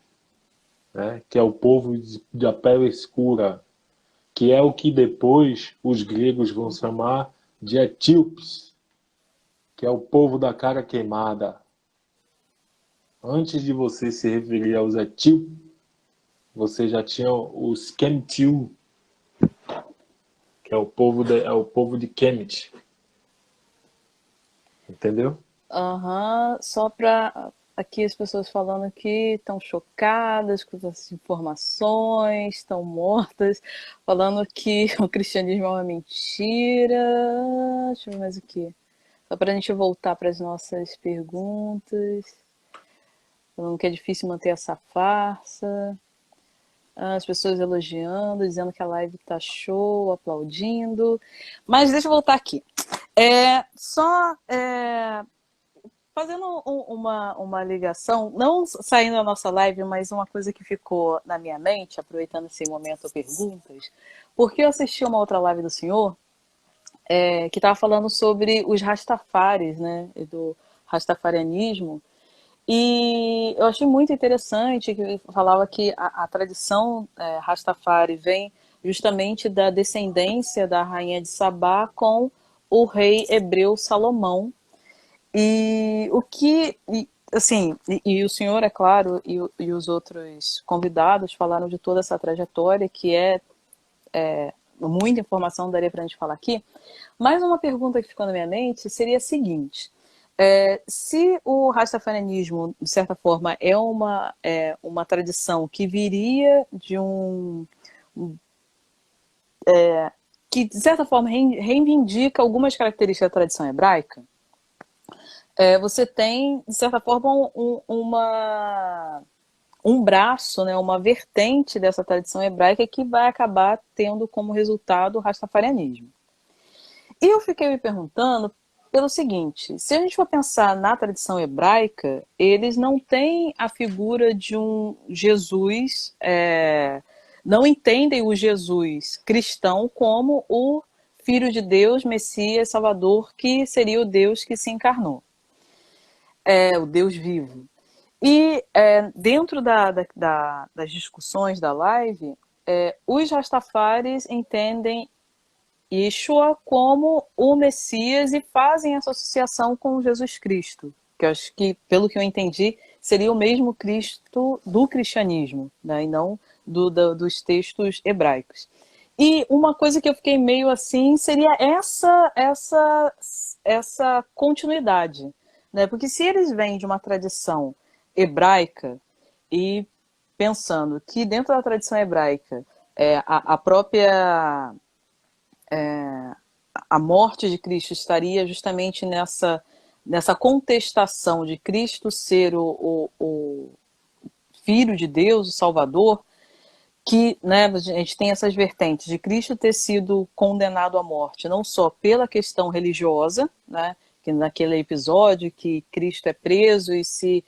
né, que é o povo da pele escura, que é o que depois os gregos vão chamar de etíopes, que é o povo da cara queimada. Antes de você se referir aos etíopes, você já tinha os Kemtiu, que é o povo de Kemet, entendeu? Aham, só para aqui as pessoas falando que estão chocadas com essas informações, estão mortas, falando que o cristianismo é uma mentira. Deixa eu ver mais o que. Só para a gente voltar para as nossas perguntas. Falando que é difícil manter essa farsa. As pessoas elogiando, dizendo que a live tá show, aplaudindo. Mas deixa eu voltar aqui. Só fazendo uma ligação, não saindo da nossa live, mas uma coisa que ficou na minha mente, aproveitando esse momento perguntas, porque eu assisti uma outra live do senhor, que estava falando sobre os Rastafaris, né, do Rastafarianismo, e eu achei muito interessante que ele falava que a tradição Rastafari vem justamente da descendência da rainha de Sabá com o rei hebreu Salomão. E o que, assim, e o senhor, é claro, e os outros convidados falaram de toda essa trajetória, que muita informação daria para a gente falar aqui. Mas uma pergunta que ficou na minha mente seria a seguinte: se o rastafarianismo, de certa forma, é uma tradição que viria de que, de certa forma, reivindica algumas características da tradição hebraica, você tem, de certa forma, um braço, né, uma vertente dessa tradição hebraica que vai acabar tendo como resultado o rastafarianismo. E eu fiquei me perguntando pelo seguinte: se a gente for pensar na tradição hebraica, eles não têm a figura de um Jesus, não entendem o Jesus cristão como o Filho de Deus, Messias, Salvador, que seria o Deus que se encarnou, o Deus vivo. E dentro das discussões da live, os Rastafaris entendem Yeshua como o Messias e fazem essa associação com Jesus Cristo, que eu acho que, pelo que eu entendi, seria o mesmo Cristo do cristianismo, né, e não dos textos hebraicos. E uma coisa que eu fiquei meio assim seria essa continuidade, né? Porque se eles vêm de uma tradição hebraica e pensando que dentro da tradição hebraica a própria a morte de Cristo estaria justamente nessa contestação de Cristo ser o Filho de Deus, o Salvador, que, né, a gente tem essas vertentes de Cristo ter sido condenado à morte, não só pela questão religiosa, né, que naquele episódio que Cristo é preso e se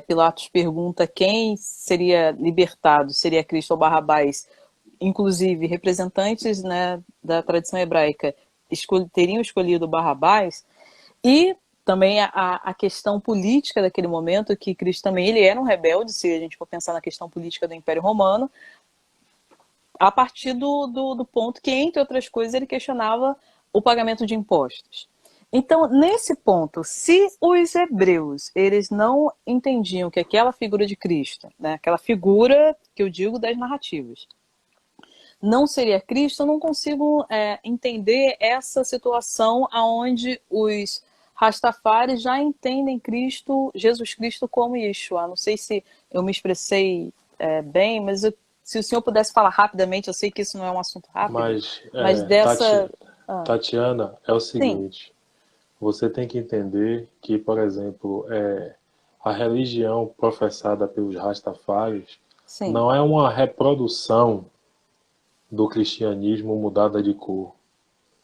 Pilatos pergunta quem seria libertado, seria Cristo ou Barrabás, inclusive representantes, né, da tradição hebraica teriam escolhido Barrabás, e também a questão política daquele momento, que Cristo também ele era um rebelde, se a gente for pensar na questão política do Império Romano, a partir do ponto que, entre outras coisas, ele questionava o pagamento de impostos. Então, nesse ponto, se os hebreus eles não entendiam que aquela figura de Cristo, né, aquela figura que eu digo das narrativas, não seria Cristo, eu não consigo entender essa situação onde os Rastafaris já entendem Jesus Cristo como Yeshua. Não sei se eu me expressei bem, mas se o senhor pudesse falar rapidamente, eu sei que isso não é um assunto rápido, mas dessa... Tatiana, é o Sim, seguinte, você tem que entender que, por exemplo, a religião professada pelos Rastafaris sim, não é uma reprodução do cristianismo mudada de cor,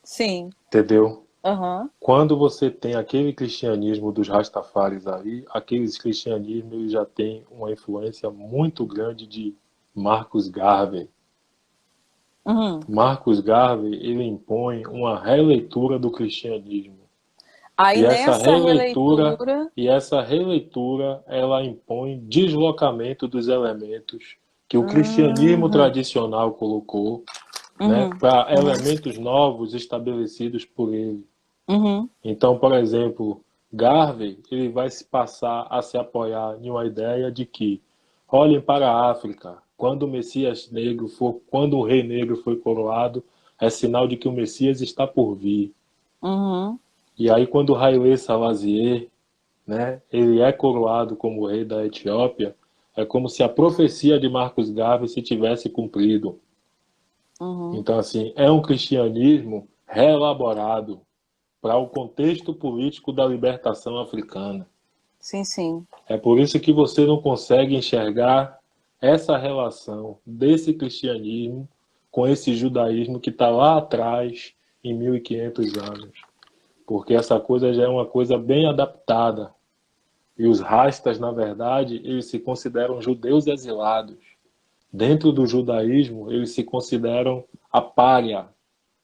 sim, entendeu? aham, Quando você tem aquele cristianismo dos Rastafaris aí, aqueles cristianismos eles já têm uma influência muito grande de Marcus Garvey. uhum. Marcus Garvey, ele impõe uma releitura do cristianismo. Aí E essa nessa releitura, releitura... ela impõe deslocamento dos elementos que o cristianismo Uhum, tradicional colocou, né, uhum, para uhum, elementos novos estabelecidos por ele. uhum, Então, por exemplo, Garvey, ele vai se passar a se apoiar em uma ideia de que, olhem para a África, quando o Messias negro for, quando o rei negro foi coroado, é sinal de que o Messias está por vir. uhum, E aí, quando Haile Selassie, né, ele é coroado como rei da Etiópia, é como se a profecia de Marcus Garvey se tivesse cumprido. uhum. Então, assim, é um cristianismo reelaborado para o contexto político da libertação africana. Sim, sim. É por isso que você não consegue enxergar essa relação desse cristianismo com esse judaísmo que está lá atrás, em 1500 anos. porque essa coisa já é uma coisa bem adaptada. E os rastas, na verdade, eles se consideram judeus exilados. Dentro do judaísmo, eles se consideram a pária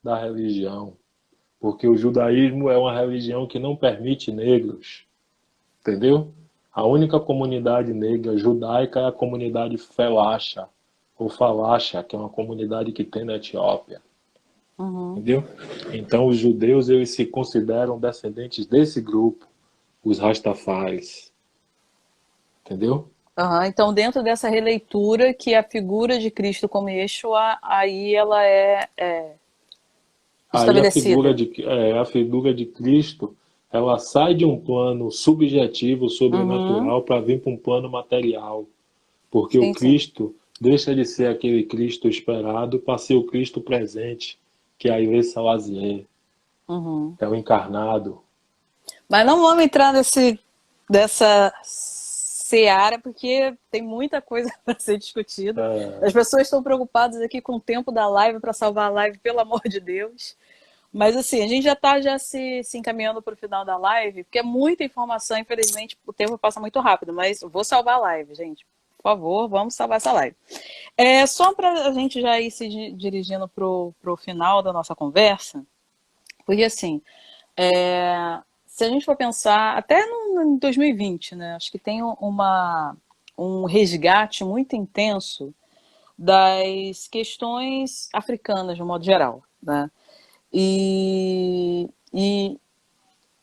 da religião, porque o judaísmo é uma religião que não permite negros, entendeu? A única comunidade negra judaica é a comunidade Felacha, ou Falacha, que é uma comunidade que tem na Etiópia, Uhum. entendeu? Então os judeus eles se consideram descendentes desse grupo, os Rastafaris, entendeu? Aham. Então, dentro dessa releitura, que a figura de Cristo como Yeshua, aí ela é Aí estabelecida. a figura de Cristo, ela sai de um plano subjetivo, Uhum. sobrenatural, para vir para um plano material. Porque o Sim, sim. Cristo deixa de ser aquele Cristo esperado para ser o Cristo presente, que é a Ilê Salazier, Uhum. é o encarnado. Mas não vamos entrar dessa seara, porque tem muita coisa para ser discutida. As É, pessoas estão preocupadas aqui com o tempo da live para salvar a live, pelo amor de Deus. Mas assim, a gente já está se encaminhando para o final da live, porque é muita informação, infelizmente o tempo passa muito rápido, mas eu vou salvar a live, gente. Por favor, vamos salvar essa live. Só para a gente já ir se dirigindo para o final da nossa conversa, porque assim, se a gente for pensar, até no 2020, né, acho que tem um resgate muito intenso das questões africanas, de um modo geral, né? E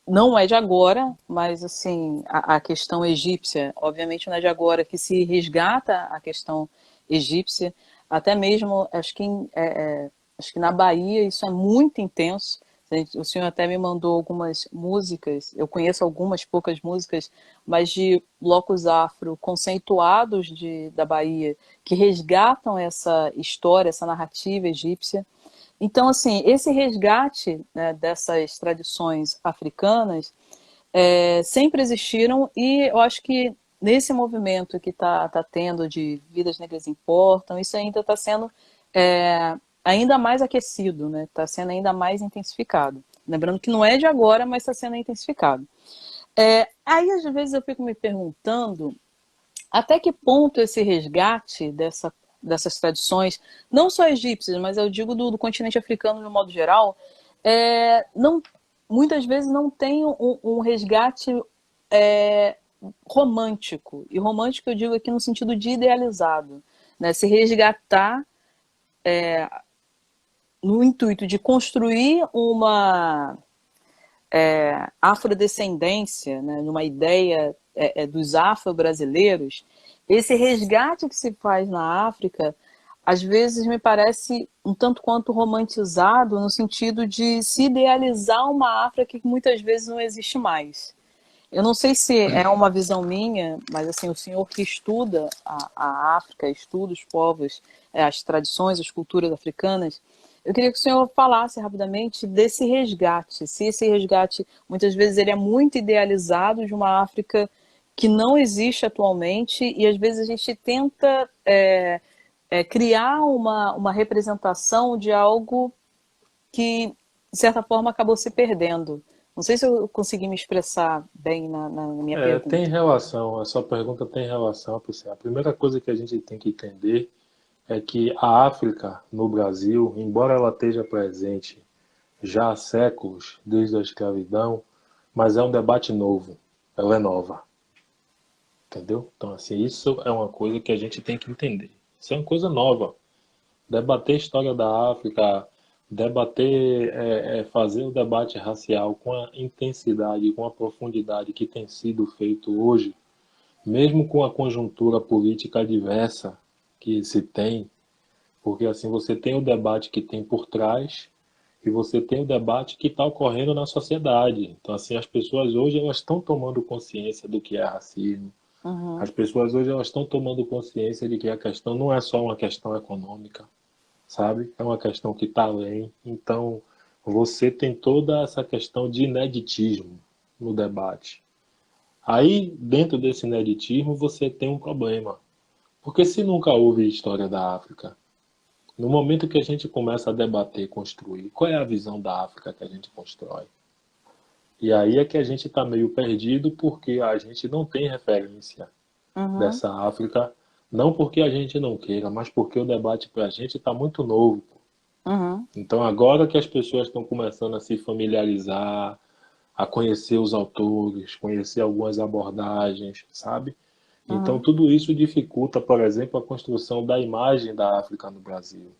não é de agora, mas assim, a questão egípcia, obviamente não é de agora que se resgata a questão egípcia, até mesmo acho que na Bahia isso é muito intenso. O senhor até me mandou algumas músicas, eu conheço algumas poucas músicas, mas de blocos afro conceituados da Bahia, que resgatam essa história, essa narrativa egípcia. Então, assim, esse resgate, né, dessas tradições africanas sempre existiram e eu acho que nesse movimento que está tendo de Vidas Negras Importam, isso ainda está sendo ainda mais aquecido, né? Está sendo ainda mais intensificado. Lembrando que não é de agora, mas está sendo intensificado. Aí, às vezes, eu fico me perguntando até que ponto esse resgate dessas tradições, não só egípcias, mas eu digo do continente africano de um modo geral, não, muitas vezes não tem um resgate é, romântico. E romântico eu digo aqui no sentido de idealizado. Né? Se resgatar no intuito de construir uma afrodescendência, né, numa ideia dos afro-brasileiros, esse resgate que se faz na África, às vezes me parece um tanto quanto romantizado, no sentido de se idealizar uma África que muitas vezes não existe mais. Eu não sei se é uma visão minha, mas assim, o senhor que estuda a África, estuda os povos, as tradições, as culturas africanas, eu queria que o senhor falasse rapidamente desse resgate. Se esse resgate, muitas vezes, ele é muito idealizado de uma África que não existe atualmente e às vezes a gente tenta criar uma representação de algo que, de certa forma, acabou se perdendo. Não sei se eu consegui me expressar bem na minha tem pergunta. relação, a sua pergunta tem relação. A primeira coisa que a gente tem que entender é que a África, no Brasil, embora ela esteja presente já há séculos, desde a escravidão, mas é um debate novo, ela é nova, entendeu? Então, assim, isso é uma coisa que a gente tem que entender. Isso é uma coisa nova. Debater a história da África, debater, fazer o debate racial com a intensidade, com a profundidade que tem sido feito hoje, mesmo com a conjuntura política adversa que se tem, porque assim você tem o debate que tem por trás e você tem o debate que está ocorrendo na sociedade. Então assim as pessoas hoje elas estão tomando consciência do que é racismo. As Uhum. pessoas hoje elas estão tomando consciência de que a questão não é só uma questão econômica, sabe? É uma questão que está além. Então você tem toda essa questão de ineditismo no debate. Aí dentro desse ineditismo você tem um problema, porque se nunca houve história da África, no momento que a gente começa a debater, construir, qual é a visão da África que a gente constrói? E aí é que a gente está meio perdido porque a gente não tem referência Uhum, dessa África, não porque a gente não queira, mas porque o debate para a gente está muito novo. uhum, Então, agora que as pessoas estão começando a se familiarizar, a conhecer os autores, conhecer algumas abordagens, sabe? Então, uhum. tudo isso dificulta, por exemplo, a construção da imagem da África no Brasil,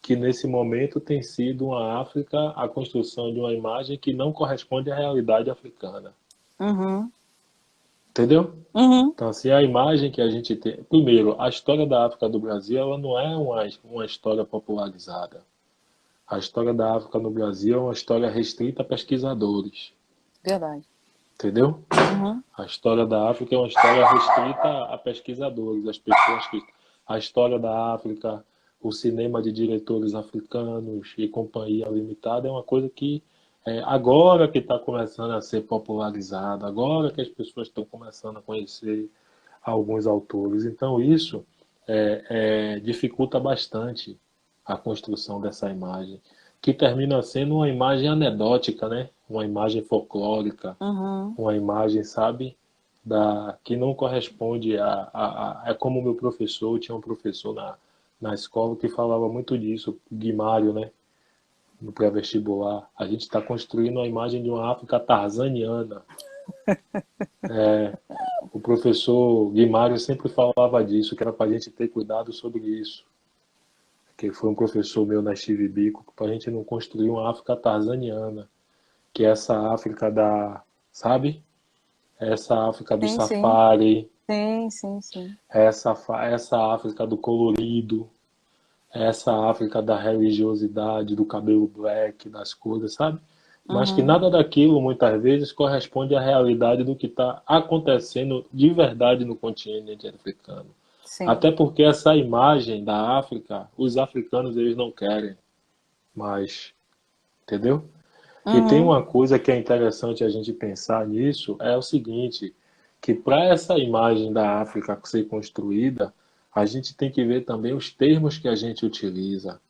que nesse momento tem sido uma África, a construção de uma imagem que não corresponde à realidade africana. Uhum, Entendeu? uhum, Então, assim, a imagem que a gente tem. Primeiro, a história da África do Brasil ela não é uma história popularizada. A história da África no Brasil é uma história restrita a pesquisadores. verdade. Entendeu? Uhum, A história da África é uma história restrita a pesquisadores, as pessoas que. A história da África, o cinema de diretores africanos e companhia limitada é uma coisa que agora que está começando a ser popularizada, agora que as pessoas estão começando a conhecer alguns autores. Então isso dificulta bastante a construção dessa imagem, que termina sendo uma imagem anedótica, né? Uma imagem folclórica, uhum, uma imagem, sabe, que não corresponde é como o meu professor, tinha um professor na escola que falava muito disso, Guimário, né, no pré-vestibular. A gente está construindo a imagem de uma África tarzaniana. O professor Guimário sempre falava disso, que era para a gente ter cuidado sobre isso. Que foi um professor meu na Steve Biko, para a gente não construir uma África tarzaniana, que é essa África sabe? Essa África do sim, sim, safari, sim, sim, sim. essa África do colorido, essa África da religiosidade, do cabelo black, das coisas, sabe? Mas que Uhum, nada daquilo, muitas vezes, corresponde à realidade do que está acontecendo de verdade no continente africano. sim. Até porque essa imagem da África, os africanos eles não querem mais, entendeu? E tem Uhum, uma coisa que é interessante a gente pensar nisso, é o seguinte, que para essa imagem da África ser construída, a gente tem que ver também os termos que a gente utiliza,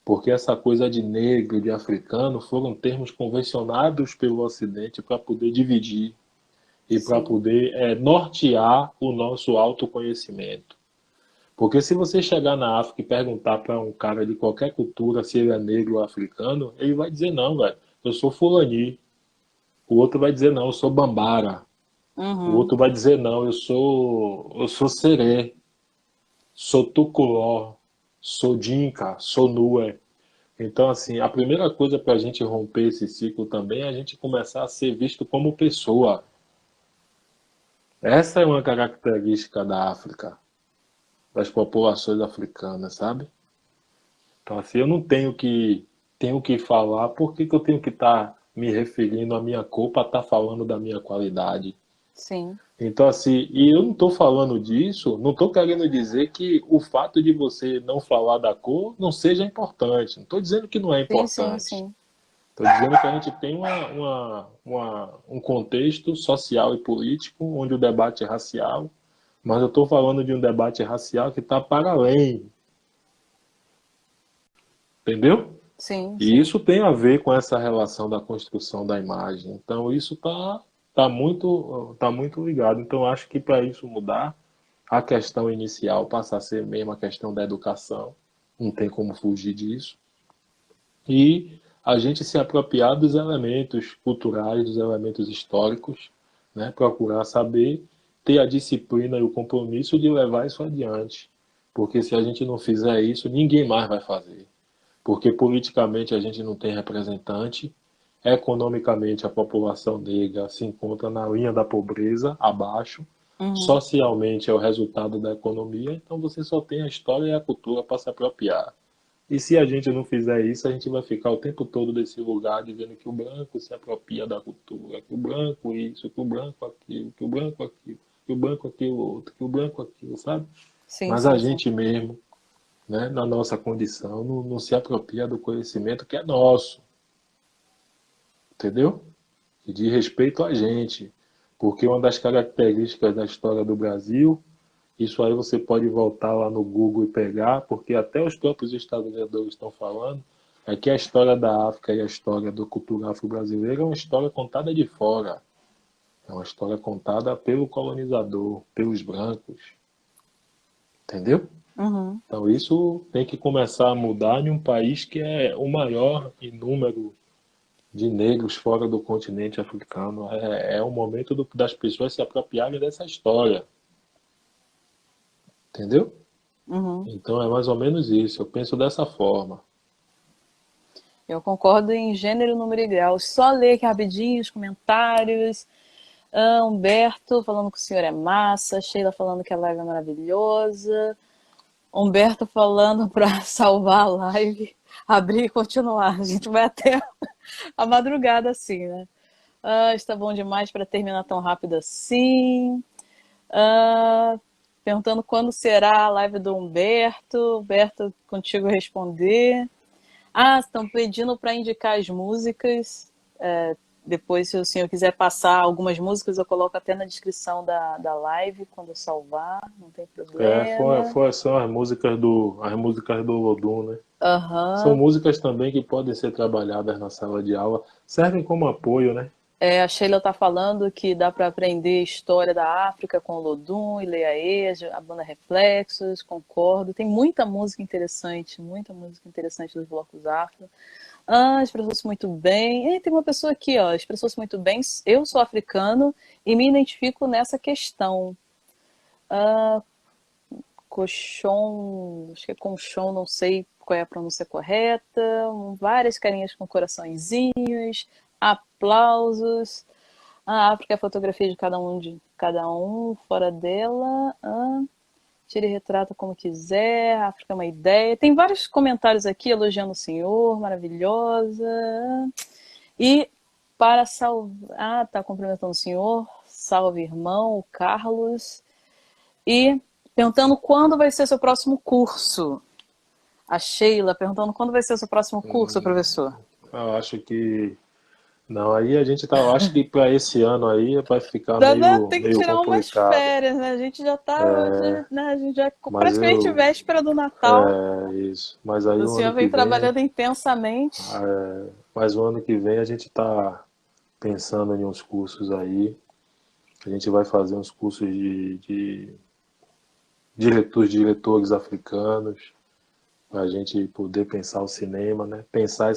porque essa coisa de negro, de africano, foram termos convencionados pelo Ocidente para poder dividir e para sim. poder nortear o nosso autoconhecimento. Porque se você chegar na África e perguntar para um cara de qualquer cultura se ele é negro ou africano, ele vai dizer não, velho, eu sou fulani. O outro vai dizer, não, eu sou Bambara. O Uhum, outro vai dizer, não, eu sou Seré, sou Tuculó, sou Dinka, sou Nuer. Então, assim, a primeira coisa para a gente romper esse ciclo também é a gente começar a ser visto como pessoa. Essa é uma característica da África, das populações africanas, sabe? Então, assim, eu não tenho que falar, por que que eu tenho que estar me referindo à minha cor para estar falando da minha qualidade? sim. Então, assim, e eu não estou falando disso, não estou querendo dizer que o fato de você não falar da cor não seja importante. Não estou dizendo que não é Sim, sim, importante. sim. Estou dizendo que a gente tem um contexto social e político onde o debate é racial, mas eu estou falando de um debate racial que está para além, entendeu? Sim, E sim. isso tem a ver com essa relação da construção da imagem. Então, isso tá muito ligado. Então, acho que para isso mudar, a questão inicial passa a ser mesmo a questão da educação, não tem como fugir disso, e a gente se apropriar dos elementos culturais, dos elementos históricos, né? Procurar saber, ter a disciplina e o compromisso de levar isso adiante, porque se a gente não fizer isso, ninguém mais vai fazer, porque politicamente a gente não tem representante, economicamente a população negra se encontra na linha da pobreza, abaixo, Uhum, socialmente é o resultado da economia, então você só tem a história e a cultura para se apropriar. E se a gente não fizer isso, a gente vai ficar o tempo todo nesse lugar dizendo que o branco se apropria da cultura, que o branco isso, que o branco aquilo, que o branco aquilo, que o branco aquilo outro, que o branco aquilo, sabe? sim, Mas a sim, sim. gente mesmo, né, na nossa condição, não se apropria do conhecimento que é nosso, entendeu? E de respeito a gente. Porque uma das características da história do Brasil, isso aí você pode voltar lá no Google e pegar, porque até os próprios historiadores estão falando, É que a história da África e a história do cultura afro-brasileira é uma história contada de fora. É uma história contada pelo colonizador, pelos brancos. Entendeu? Uhum. Então isso tem que começar a mudar em um país que é o maior em número de negros fora do continente africano. É o momento das pessoas se apropriarem dessa história. Entendeu? Uhum. Então é mais ou menos isso. Eu penso dessa forma. Eu concordo em gênero, número e grau. Só ler aqui rapidinho os comentários. Humberto falando que o senhor é massa. Sheila falando que a live é maravilhosa. Humberto falando para salvar a live, abrir e continuar. A gente vai até a madrugada assim, né? Está bom demais para terminar tão rápido assim. Ah, perguntando quando será a live do Humberto. Humberto, contigo responder. Estão pedindo para indicar as músicas. Depois, se o senhor quiser passar algumas músicas, eu coloco até na descrição da live, quando eu salvar, não tem problema. São as músicas do Lodum, né? São Aham. músicas também que podem ser trabalhadas na sala de aula, servem como apoio, né? A Sheila está falando que dá para aprender história da África com o Lodum, Ileaê, a banda Reflexos, concordo. Tem muita música interessante dos blocos afro. Expressou-se muito bem. Tem uma pessoa aqui, ó, expressou-se muito bem. Eu sou africano e me identifico nessa questão. Cochon, acho que é conchon, não sei qual é a pronúncia correta. Várias carinhas com coraçõezinhos, aplausos. A África é a fotografia de cada um, fora dela. Tire e retrata como quiser. A África é uma ideia. Tem vários comentários aqui elogiando o senhor, maravilhosa. E para salvar. Tá cumprimentando o senhor. Salve, irmão, o Carlos. E perguntando quando vai ser seu próximo curso. A Sheila perguntando quando vai ser seu próximo curso, professor. Eu acho que não, aí a gente tá, eu acho que para esse ano aí vai ficar Tem que meio tirar umas complicado. férias, né? A gente já tá hoje, né? A gente já é Mas praticamente eu véspera do Natal. isso. Mas aí O o ano senhor que vem vem, trabalhando intensamente. mas o ano que vem a gente tá pensando em uns cursos aí. A gente vai fazer uns cursos de diretores africanos, para a gente poder pensar o cinema, né? Pensar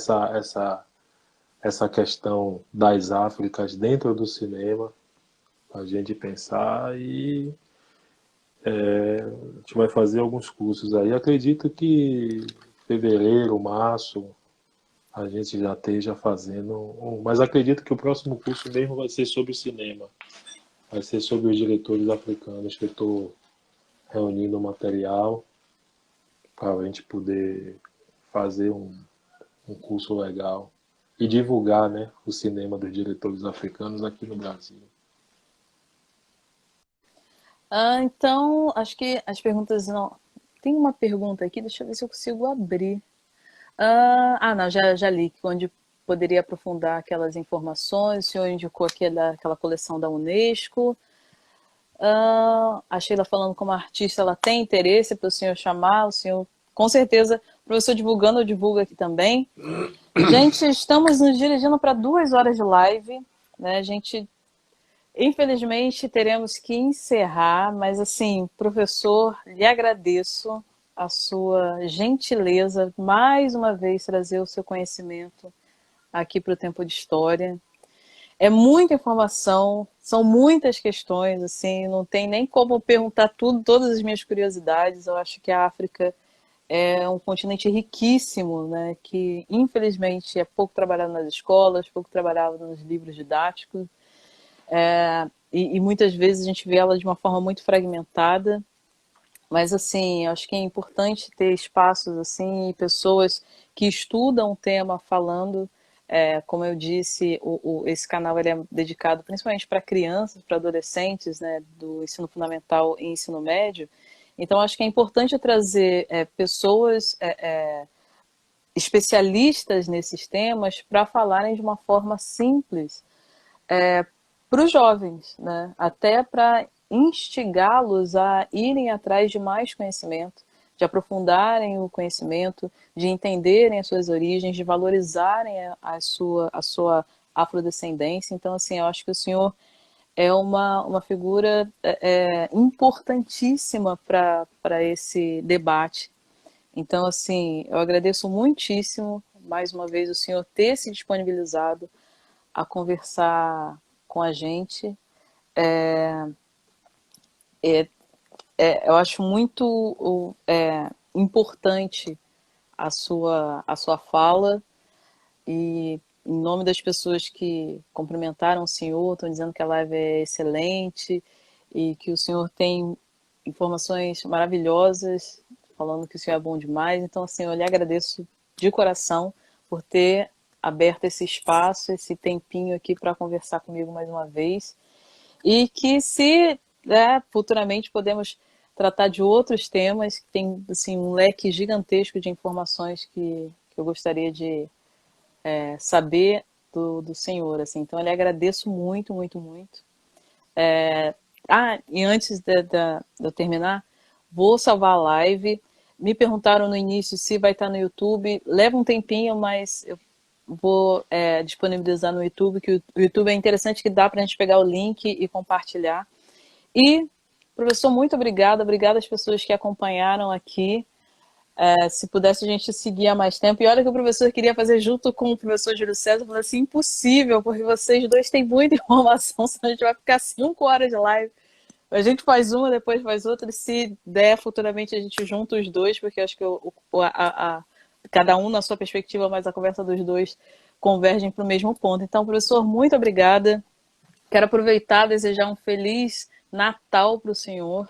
essa questão das Áfricas dentro do cinema, a gente pensar e a gente vai fazer alguns cursos aí. Acredito que fevereiro, março, a gente já esteja fazendo mas acredito que o próximo curso mesmo vai ser sobre cinema. Vai ser sobre os diretores africanos que eu estou reunindo o material para a gente poder fazer um curso legal e divulgar, né, o cinema dos diretores africanos aqui no Brasil. Então, acho que as perguntas não. Tem uma pergunta aqui, deixa eu ver se eu consigo abrir. Não, já li, onde poderia aprofundar aquelas informações. O senhor indicou aquela coleção da Unesco. A Sheila falando como artista, ela tem interesse para o senhor chamar, o senhor, com certeza, o professor divulgando, eu divulgo aqui também. Gente, estamos nos dirigindo para 2 horas de live, né? A gente, infelizmente, teremos que encerrar, mas assim, professor, lhe agradeço a sua gentileza, mais uma vez, trazer o seu conhecimento aqui para o Tempo de História. É muita informação, são muitas questões, assim, não tem nem como perguntar tudo, todas as minhas curiosidades. Eu acho que a África é um continente riquíssimo, né, que infelizmente é pouco trabalhado nas escolas, pouco trabalhado nos livros didáticos, e muitas vezes a gente vê ela de uma forma muito fragmentada. Mas assim, acho que é importante ter espaços assim e pessoas que estudam o tema falando. Como eu disse, esse canal ele é dedicado principalmente para crianças, para adolescentes, né, do ensino fundamental e ensino médio. Então, acho que é importante trazer pessoas especialistas nesses temas para falarem de uma forma simples para os jovens, né? Até para instigá-los a irem atrás de mais conhecimento, de aprofundarem o conhecimento, de entenderem as suas origens, de valorizarem a sua afrodescendência. Então, assim, eu acho que o senhor é uma figura importantíssima para esse debate. Então, assim, eu agradeço muitíssimo, mais uma vez, o senhor ter se disponibilizado a conversar com a gente. Eu acho muito importante a sua fala, e em nome das pessoas que cumprimentaram o senhor, estão dizendo que a live é excelente e que o senhor tem informações maravilhosas, falando que o senhor é bom demais. Então, assim, eu lhe agradeço de coração por ter aberto esse espaço, esse tempinho aqui para conversar comigo mais uma vez. E que se futuramente podemos tratar de outros temas, que tem assim, um leque gigantesco de informações que eu gostaria de saber do senhor. Assim. Então, eu lhe agradeço muito, muito, muito. E antes de eu terminar, vou salvar a live. Me perguntaram no início se vai estar no YouTube. Leva um tempinho, mas eu vou disponibilizar no YouTube, que o YouTube é interessante, que dá para a gente pegar o link e compartilhar. E, professor, muito obrigada. Obrigada às pessoas que acompanharam aqui. Se pudesse a gente seguir há mais tempo. E olha que o professor queria fazer junto com o professor Júlio César. Eu falei assim, impossível, porque vocês dois têm muita informação, senão a gente vai ficar 5 horas de live. A gente faz uma, depois faz outra, e se der, futuramente a gente junta os dois, porque acho que cada um na sua perspectiva, mas a conversa dos dois convergem para o mesmo ponto. Então, professor, muito obrigada. Quero aproveitar e desejar um feliz Natal para o senhor,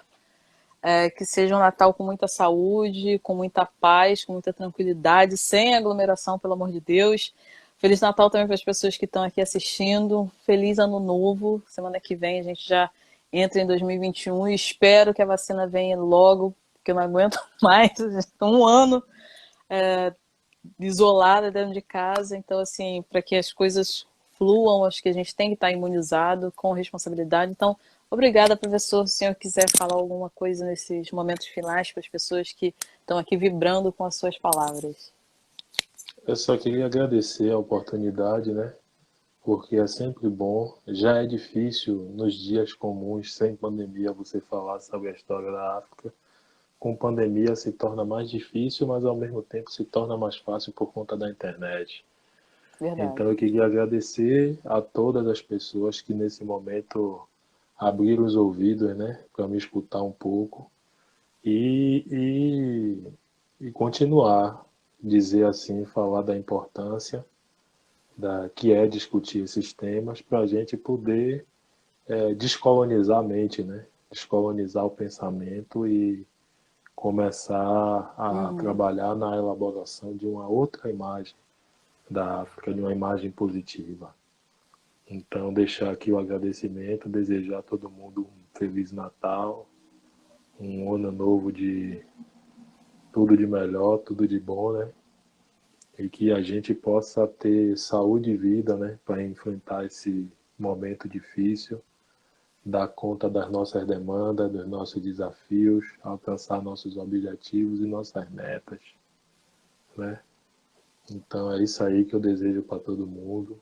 que seja um Natal com muita saúde, com muita paz, com muita tranquilidade, sem aglomeração, pelo amor de Deus. Feliz Natal também para as pessoas que estão aqui assistindo. Feliz Ano Novo. Semana que vem a gente já entra em 2021 e espero que a vacina venha logo, porque eu não aguento mais. Um ano isolada dentro de casa. Então, assim, para que as coisas fluam, acho que a gente tem que estar imunizado com responsabilidade. Então, obrigada, professor. Se o senhor quiser falar alguma coisa nesses momentos finais para as pessoas que estão aqui vibrando com as suas palavras. Eu só queria agradecer a oportunidade, né? Porque é sempre bom. Já é difícil nos dias comuns, sem pandemia, você falar sobre a história da África. Com pandemia se torna mais difícil, mas ao mesmo tempo se torna mais fácil por conta da internet. Verdade. Então eu queria agradecer a todas as pessoas que nesse momento abriram os ouvidos, né, para me escutar um pouco e continuar, dizer assim, falar da importância que é discutir esses temas para a gente poder descolonizar a mente, né, descolonizar o pensamento e começar a trabalhar na elaboração de uma outra imagem da África, de uma imagem positiva. Então, deixar aqui o agradecimento, desejar a todo mundo um Feliz Natal, um ano novo de tudo de melhor, tudo de bom, né? E que a gente possa ter saúde e vida, né? Para enfrentar esse momento difícil, dar conta das nossas demandas, dos nossos desafios, alcançar nossos objetivos e nossas metas, né? Então é isso aí que eu desejo para todo mundo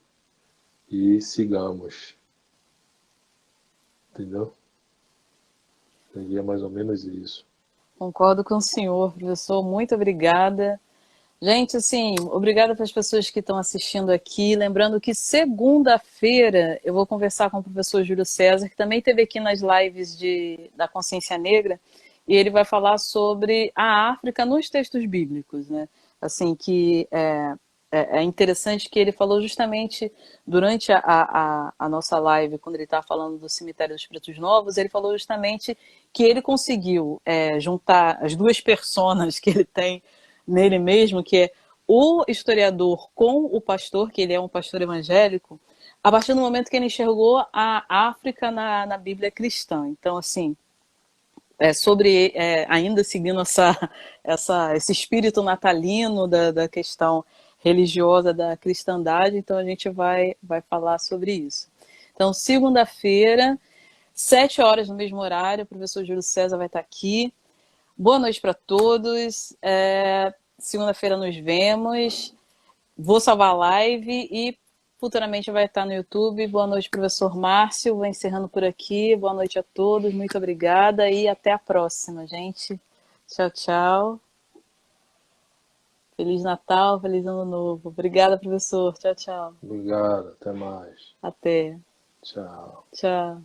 e sigamos, entendeu? Seria mais ou menos isso. Concordo com o senhor, professor. Muito obrigada. Gente, assim, obrigada para as pessoas que estão assistindo aqui. Lembrando que segunda-feira eu vou conversar com o professor Júlio César, que também esteve aqui nas lives da Consciência Negra, e ele vai falar sobre a África nos textos bíblicos, né? Assim, que é interessante que ele falou justamente durante a nossa live, quando ele estava falando do Cemitério dos Pretos Novos, ele falou justamente que ele conseguiu juntar as duas personas que ele tem nele mesmo, que é o historiador com o pastor, que ele é um pastor evangélico, a partir do momento que ele enxergou a África na Bíblia cristã. Então, assim, ainda seguindo esse espírito natalino da questão religiosa da cristandade, então a gente vai falar sobre isso. Então, segunda-feira, 7 horas no mesmo horário, o professor Júlio César vai estar aqui. Boa noite para todos. Segunda-feira nos vemos. Vou salvar a live e futuramente vai estar no YouTube. Boa noite, professor Márcio. Vou encerrando por aqui. Boa noite a todos. Muito obrigada e até a próxima, gente. Tchau, tchau. Feliz Natal, feliz Ano Novo. Obrigada, professor. Tchau, tchau. Obrigado, até mais. Até. Tchau. Tchau.